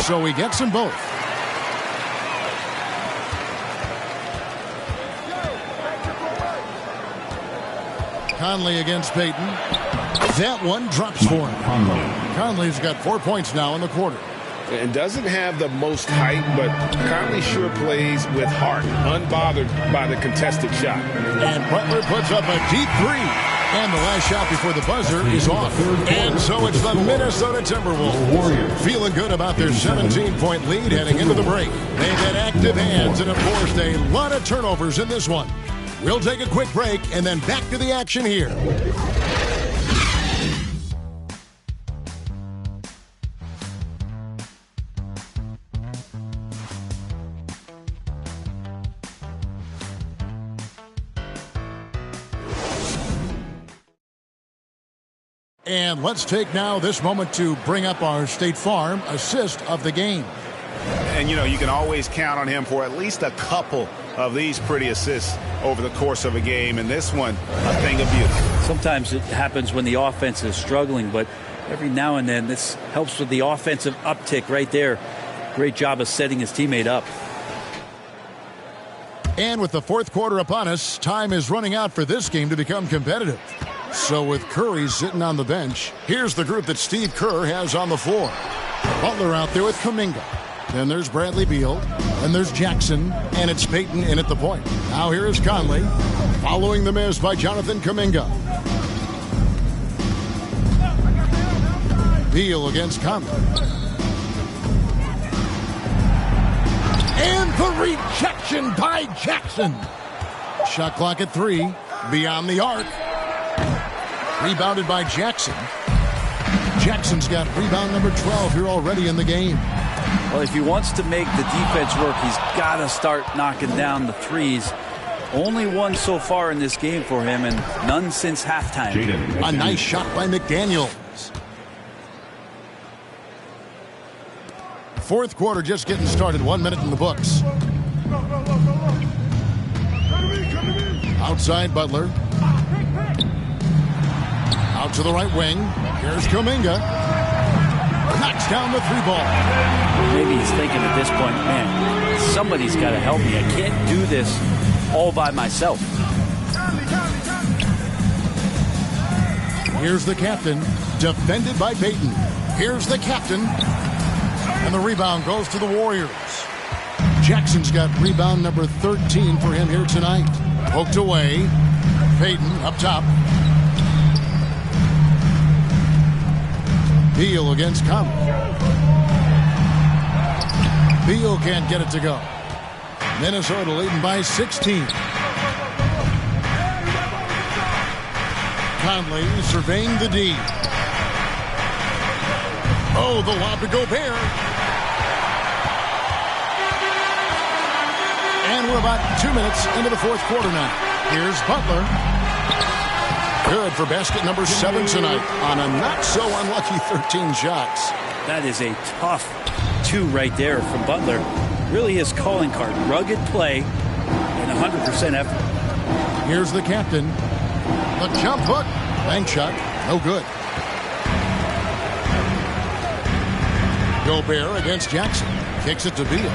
So he gets them both. Conley against Payton. That one drops for him. Conley's got 4 points now in the quarter. And doesn't have the most height, but Conley sure plays with heart, unbothered by the contested shot. And Butler puts up a deep 3. And the last shot before the buzzer is off. And so it's the Minnesota Timberwolves feeling good about their 17-point lead heading into the break. They've had active hands and, of course, a lot of turnovers in this one. We'll take a quick break and then back to the action here. And let's take now this moment to bring up our State Farm assist of the game. And, you know, you can always count on him for at least a couple of these pretty assists over the course of a game. And this one, a thing of beauty. Sometimes it happens when the offense is struggling, but every now and then this helps with the offensive uptick right there. Great job of setting his teammate up. And with the fourth quarter upon us, time is running out for this game to become competitive. So with Curry sitting on the bench, here's the group that Steve Kerr has on the floor. Butler out there with Kuminga. Then there's Bradley Beal. And there's Jackson. And it's Payton in at the point. Now here is Conley. Following the miss by Jonathan Kuminga. Beal against Conley. And the rejection by Jackson. Shot clock at 3. Beyond the arc. Rebounded by Jackson. Jackson's got rebound number 12 here already in the game. Well, if he wants to make the defense work, he's got to start knocking down the threes. Only one so far in this game for him, and none since halftime. A nice shot by McDaniels. Fourth quarter just getting started. 1 minute in the books. Outside Butler. Out to the right wing. Here's Kuminga. Knocks down the 3-ball. Maybe he's thinking at this point, man, somebody's got to help me. I can't do this all by myself. Here's the captain, defended by Payton. Here's the captain. And the rebound goes to the Warriors. Jackson's got rebound number 13 for him here tonight. Poked away. Payton up top. Beal against Conley. Beal can't get it to go. Minnesota leading by 16. Conley surveying the D. Oh, the lob to Gobert. And we're about 2 minutes into the fourth quarter now. Here's Butler. Good for basket number 7 tonight on a not-so-unlucky 13 shots. That is a tough 2 right there from Butler. Really his calling card. Rugged play and 100% effort. Here's the captain. The jump hook. Bank shot. No good. Gobert against Jackson. Kicks it to Beal.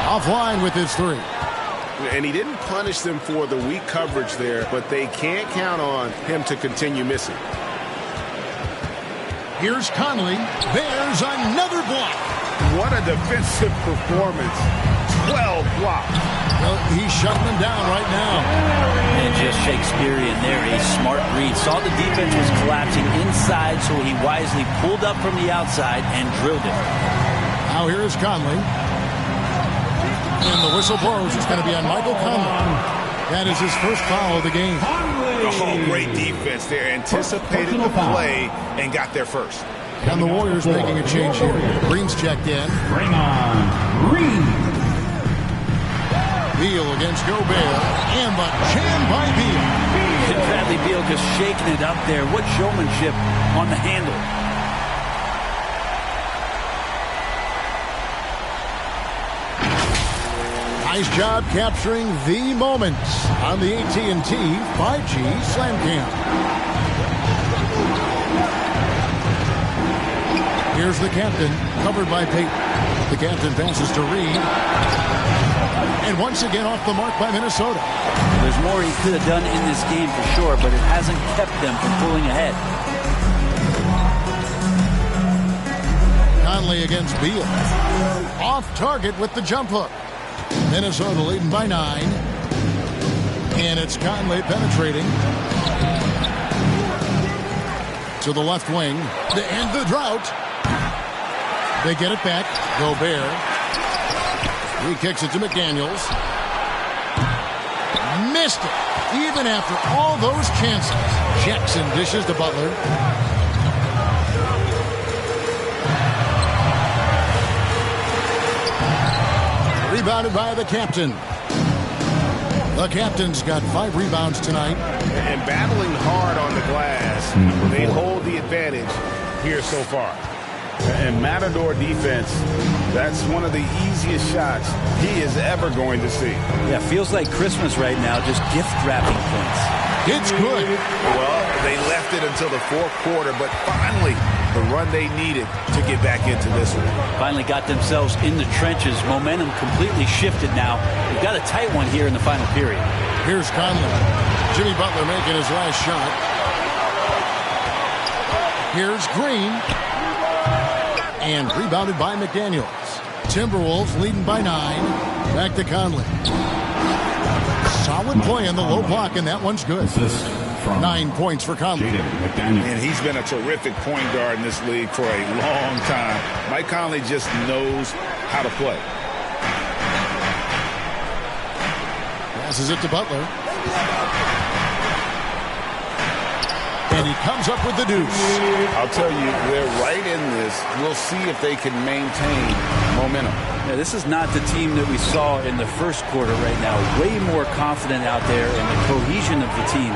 Offline with his 3. And he didn't punish them for the weak coverage there, but they can't count on him to continue missing. Here's Conley. There's another block. What a defensive performance. 12 blocks. Well, he's shutting them down right now. And just Shakespearean there. A smart read. Saw the defense was collapsing inside, so he wisely pulled up from the outside and drilled it. Now here is Conley. And the whistle blows. It's going to be on Michael Conley. That is his first foul of the game. Oh, great defense there. Anticipated the play and got there first. And the Warriors making a change here. Green's checked in. Bring on Green. Beal against Gobert. And the jam by Beal. And Bradley Beal just shaking it up there. What showmanship on the handle. Nice job capturing the moments on the AT&T 5G Slam Cam. Here's the captain, covered by Payton. The captain passes to Reed. And once again off the mark by Minnesota. There's more he could have done in this game for sure, but it hasn't kept them from pulling ahead. Conley against Beal. Off target with the jump hook. Minnesota leading by 9. And it's Conley penetrating to the left wing to end the drought. They get it back. Gobert. He kicks it to McDaniels. Missed it. Even after all those chances. Jackson dishes to Butler. Rebounded by the captain. The captain's got 5 rebounds tonight. And battling hard on the glass. They hold the advantage here so far. And Matador defense, that's one of the easiest shots he is ever going to see. Yeah, feels like Christmas right now, just gift wrapping points. It's good. Well, they left it until the 4th quarter, but finally the run they needed to get back into this one. Finally got themselves in the trenches. Momentum completely shifted now. We've got a tight one here in the final period. Here's Conley. Jimmy Butler making his last shot. Here's Green. And rebounded by McDaniels. Timberwolves leading by 9. Back to Conley. Solid play in the low block, and that one's good. 9 points for Conley. And he's been a terrific point guard in this league for a long time. Mike Conley just knows how to play. Passes it to Butler. And he comes up with the deuce. I'll tell you, they're right in this. We'll see if they can maintain momentum. Yeah, this is not the team that we saw in the first quarter right now. Way more confident out there, and the cohesion of the team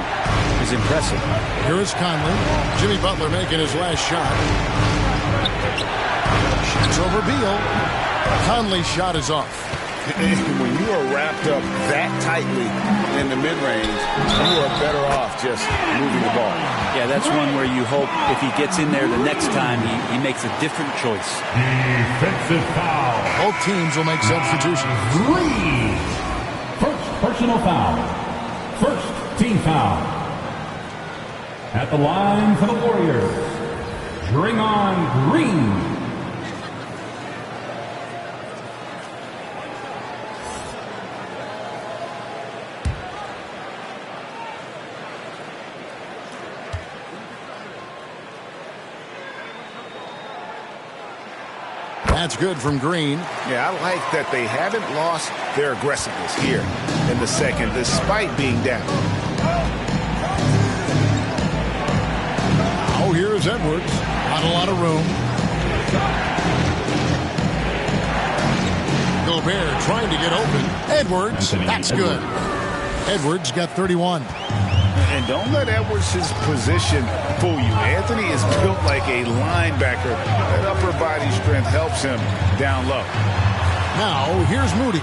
is impressive. Here is Conley. Jimmy Butler making his last shot. Shoots over Beal. Conley's shot is off. When you are wrapped up that tightly in the mid-range, you are better off just moving the ball. Yeah, that's one where you hope if he gets in there the next time, he makes a different choice. Defensive foul. Both teams will make substitutions. 3. First personal foul. First team foul. At the line for the Warriors, Draymond Green. That's good from Green. Yeah, I like that they haven't lost their aggressiveness here in the second, despite being down. Oh, here's Edwards. Not a lot of room. Gobert trying to get open. Edwards, that's good. Edwards got 31. And don't let Edwards' position fool you. Anthony is built like a linebacker. That upper body strength helps him down low. Now, here's Moody.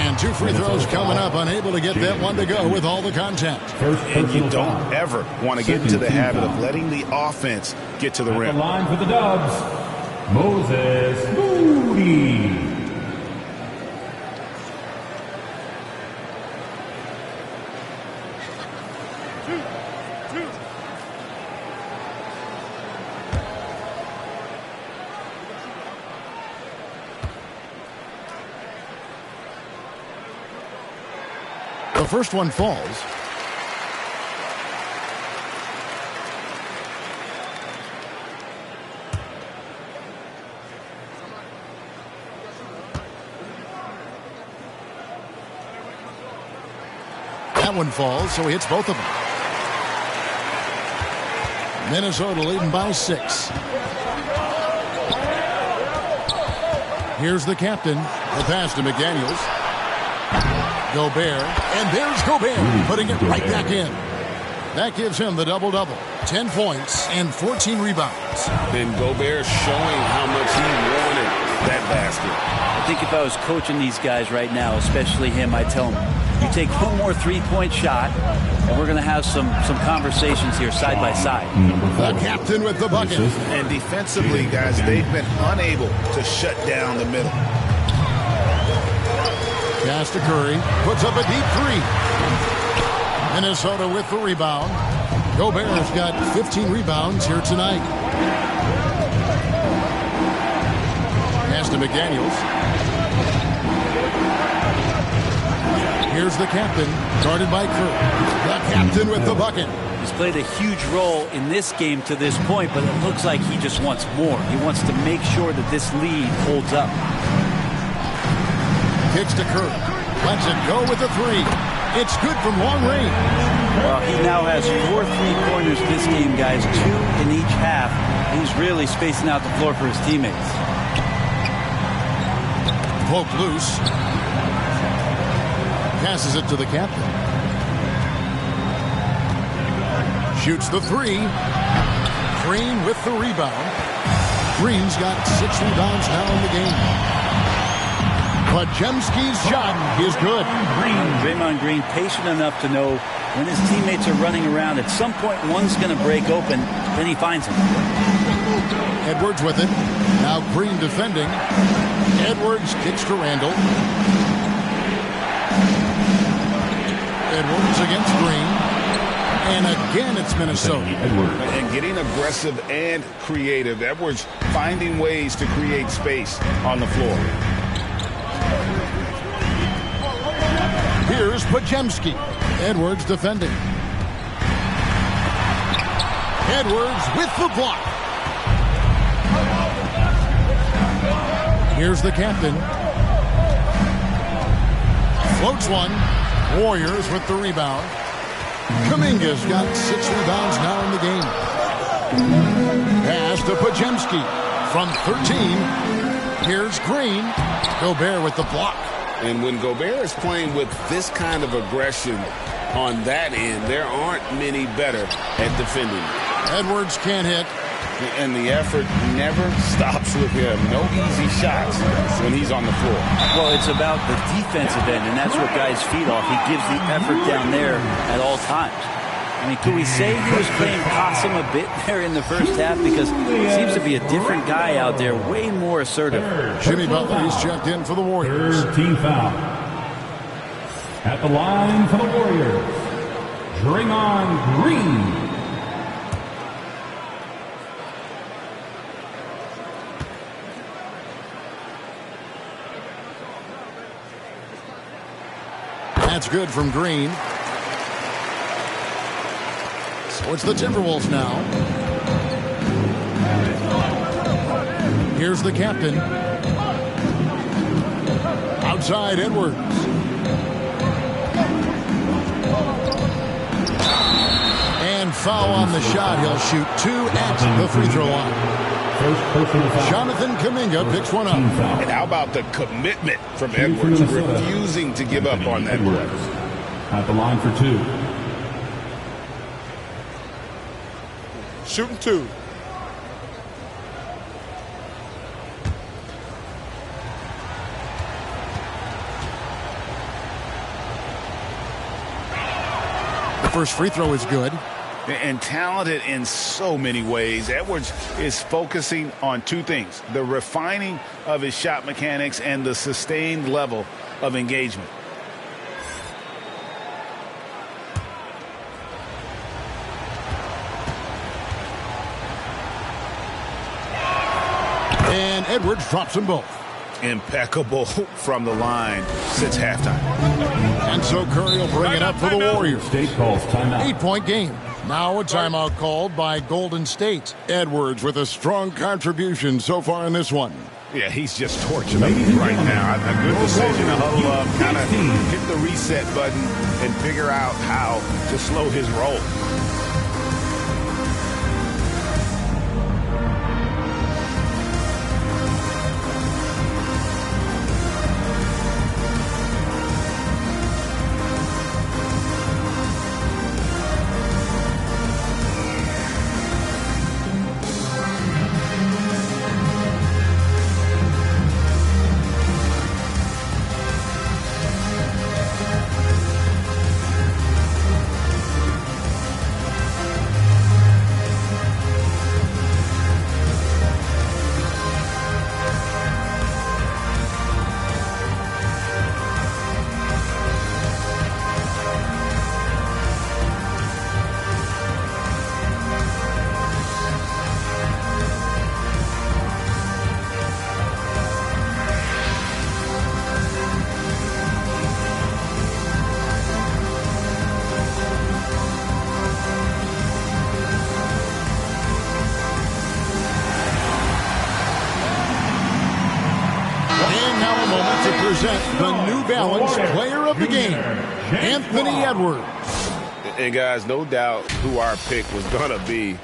And 2 free throws coming up, unable to get that one to go with all the contact. And you don't ever want to get into the habit of letting the offense get to the rim. The line for the Dubs, Moses Moody. The first one falls. That one falls, so he hits both of them. Minnesota leading by 6. Here's the captain. The pass to McDaniels. Gobert, and there's Gobert, putting it right back in. That gives him the double-double. 10 points and 14 rebounds. And Gobert showing how much he wanted that basket. I think if I was coaching these guys right now, especially him, I'd tell him, you take one more three-point shot, and we're going to have some conversations here side by side. The captain with the bucket. And defensively, guys, they've been unable to shut down the middle. Pass to Curry, puts up a deep 3. Minnesota with the rebound. Gobert's got 15 rebounds here tonight. Pass to McDaniels. Here's the captain, guarded by Curry. The captain with the bucket. He's played a huge role in this game to this point, but it looks like he just wants more. He wants to make sure that this lead holds up. Kicks to Curry. Lets it go with the 3. It's good from long range. Well, he now has 4 3-pointers this game, guys. 2 in each half. He's really spacing out the floor for his teammates. Poke loose. Passes it to the captain. Shoots the 3. Green with the rebound. Green's got 6 rebounds now in the game. Podziemski's shot is good. Draymond Green patient enough to know when his teammates are running around, at some point one's going to break open, then he finds him. Edwards with it. Now Green defending. Edwards kicks to Randall. Edwards against Green. And again it's Minnesota. And getting aggressive and creative. Edwards finding ways to create space on the floor. Here's Podziemski. Edwards defending. Edwards with the block. Here's the captain. Floats one. Warriors with the rebound. Kuminga's got 6 rebounds now in the game. Pass to Podziemski from 13. Here's Green. Gobert with the block. And when Gobert is playing with this kind of aggression on that end, there aren't many better at defending. Edwards can't hit. And the effort never stops with him. No easy shots when he's on the floor. Well, it's about the defensive end, and that's what guys feed off. He gives the effort down there at all times. I mean, could we say he was playing possum a bit there in the first half? Because he seems to be a different guy out there, way more assertive. Jimmy Butler, he's checked in for the Warriors. 3rd team foul. At the line for the Warriors, Draymond Green. That's good from Green. So it's the Timberwolves now. Here's the captain. Outside Edwards. And foul on the shot. He'll shoot 2 at the free throw line. Jonathan Kuminga picks one up. And how about the commitment from Edwards, refusing to give up on that play. At the line for 2. Shooting 2. The first free throw is good. And talented in so many ways. Edwards is focusing on 2 things: the refining of his shot mechanics and the sustained level of engagement. And Edwards drops them both. Impeccable from the line since halftime. And so Curry will bring it up for the Warriors. State calls timeout. 8-point game. Now a timeout called by Golden State. Edwards with a strong contribution so far in this one. Yeah, he's just torching them right now. A good decision to huddle up, kind of hit the reset button and figure out how to slow his roll. The New Balance player of the game, Anthony Edwards. And guys, no doubt who our pick was going to be.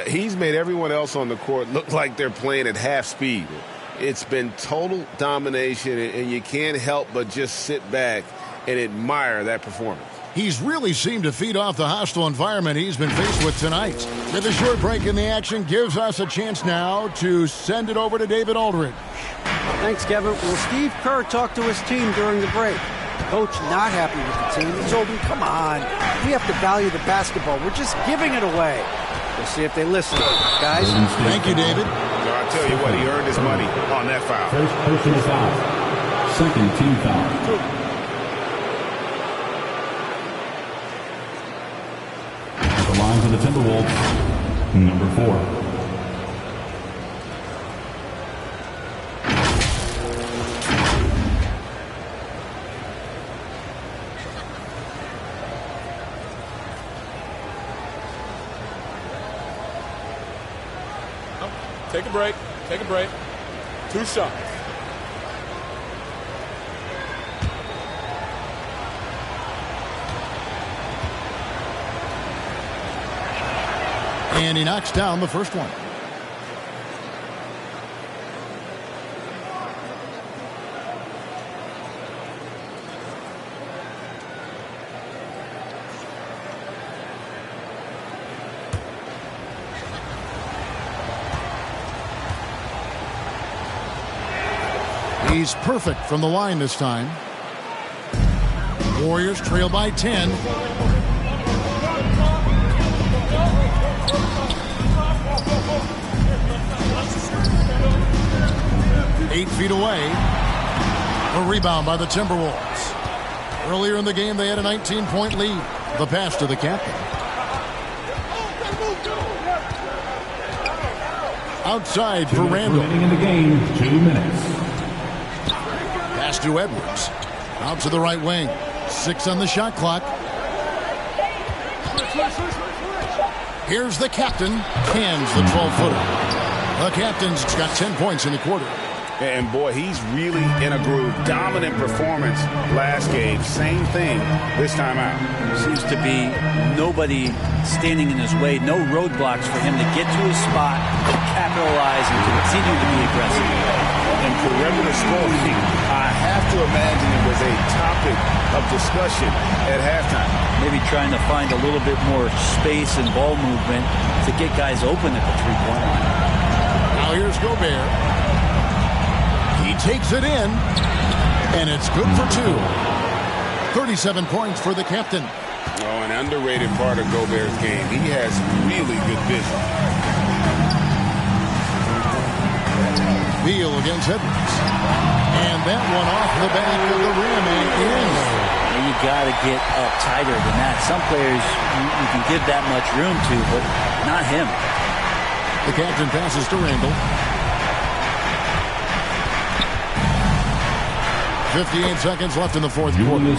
He's made everyone else on the court look like they're playing at half speed. It's been total domination, and you can't help but just sit back and admire that performance. He's really seemed to feed off the hostile environment he's been faced with tonight. With a short break in the action, gives us a chance now to send it over to David Aldridge. Thanks, Kevin. Well, Steve Kerr talked to his team during the break. Coach not happy with the team. He told them, come on, we have to value the basketball. We're just giving it away. We'll see if they listen, guys. Thank you, David. I'll tell you what, he earned his money on that foul. First personal foul. Second team foul. At the line for the Timberwolves, number 4. Take a break. Take a break. 2 shots. And he knocks down the first one. He's perfect from the line this time. Warriors trail by 10. Eight feet away. A rebound by the Timberwolves. Earlier in the game, they had a 19-point lead. The pass to the captain. Outside for Randall. Remaining in the game, 2 minutes. Pass to Edwards. Out to the right wing. 6 on the shot clock. Here's the captain. Cans the 12-footer. The captain's got 10 points in the quarter. And boy, he's really in a groove. Dominant performance last game. Same thing this time out. Seems to be nobody standing in his way. No roadblocks for him to get to his spot, capitalize, and continue to be aggressive. And perimeter scoring, I have to imagine it was a topic of discussion at halftime. Maybe trying to find a little bit more space and ball movement to get guys open at the three-point line. Now here's Gobert. He takes it in, and it's good for 2. 37 points for the captain. Oh, an underrated part of Gobert's game. He has really good vision. Beal against Edwards. And that one off the back of the rim and in. You got to get up tighter than that. Some players you can give that much room to, but not him. The captain passes to Randall. 58 seconds left in the fourth quarter.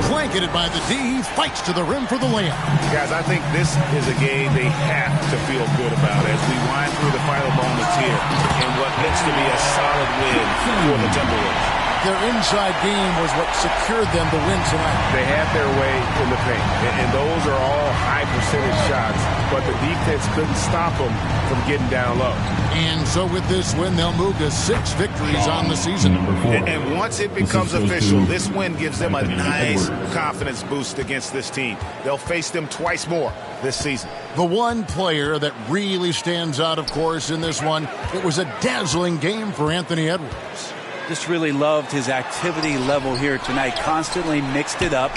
Blanketed by the D. He fights to the rim for the layup. Guys, I think this is a game they have to feel good about as we wind through the final moments here in what looks to be a solid win for the Timberwolves. Their inside game was what secured them the win tonight. They had their way in the paint, and those are all high percentage shots, but the defense couldn't stop them from getting down low. And so with this win, they'll move to 6 victories on the season. And once it becomes official, this win gives them a nice confidence boost against this team. They'll face them twice more this season. The one player that really stands out, of course, in this one, it was a dazzling game for Anthony Edwards. Just really loved his activity level here tonight. Constantly mixed it up,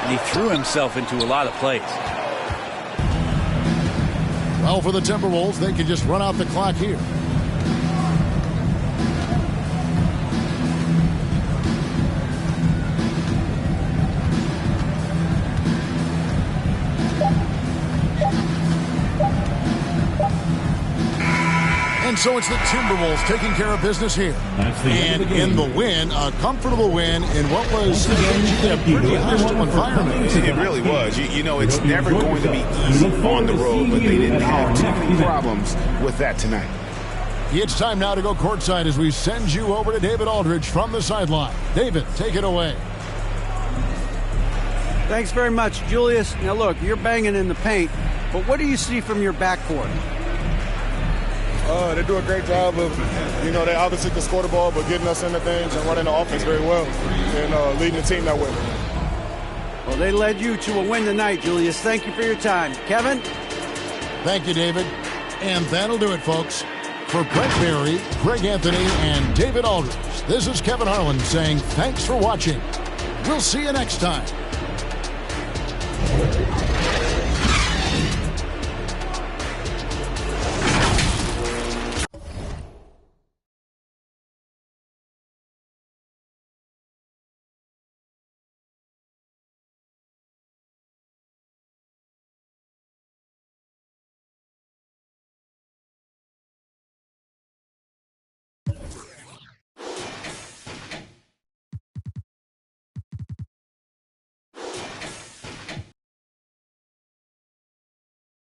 and he threw himself into a lot of plays. Well, for the Timberwolves, they can just run out the clock here. And so it's the Timberwolves taking care of business here. And in the win, a comfortable win in what was a pretty hostile environment. It really was. You know, it's never going to be easy on the road, but they didn't have too many problems with that tonight. It's time now to go courtside as we send you over to David Aldridge from the sideline. David, take it away. Thanks very much, Julius. Now, look, you're banging in the paint, but what do you see from your backcourt? They do a great job of, they obviously can score the ball, but getting us into things and running the offense very well and leading the team that way. Well, they led you to a win tonight, Julius. Thank you for your time. Kevin? Thank you, David. And that'll do it, folks. For Brett Barry, Greg Anthony, and David Aldridge, this is Kevin Harlan saying thanks for watching. We'll see you next time.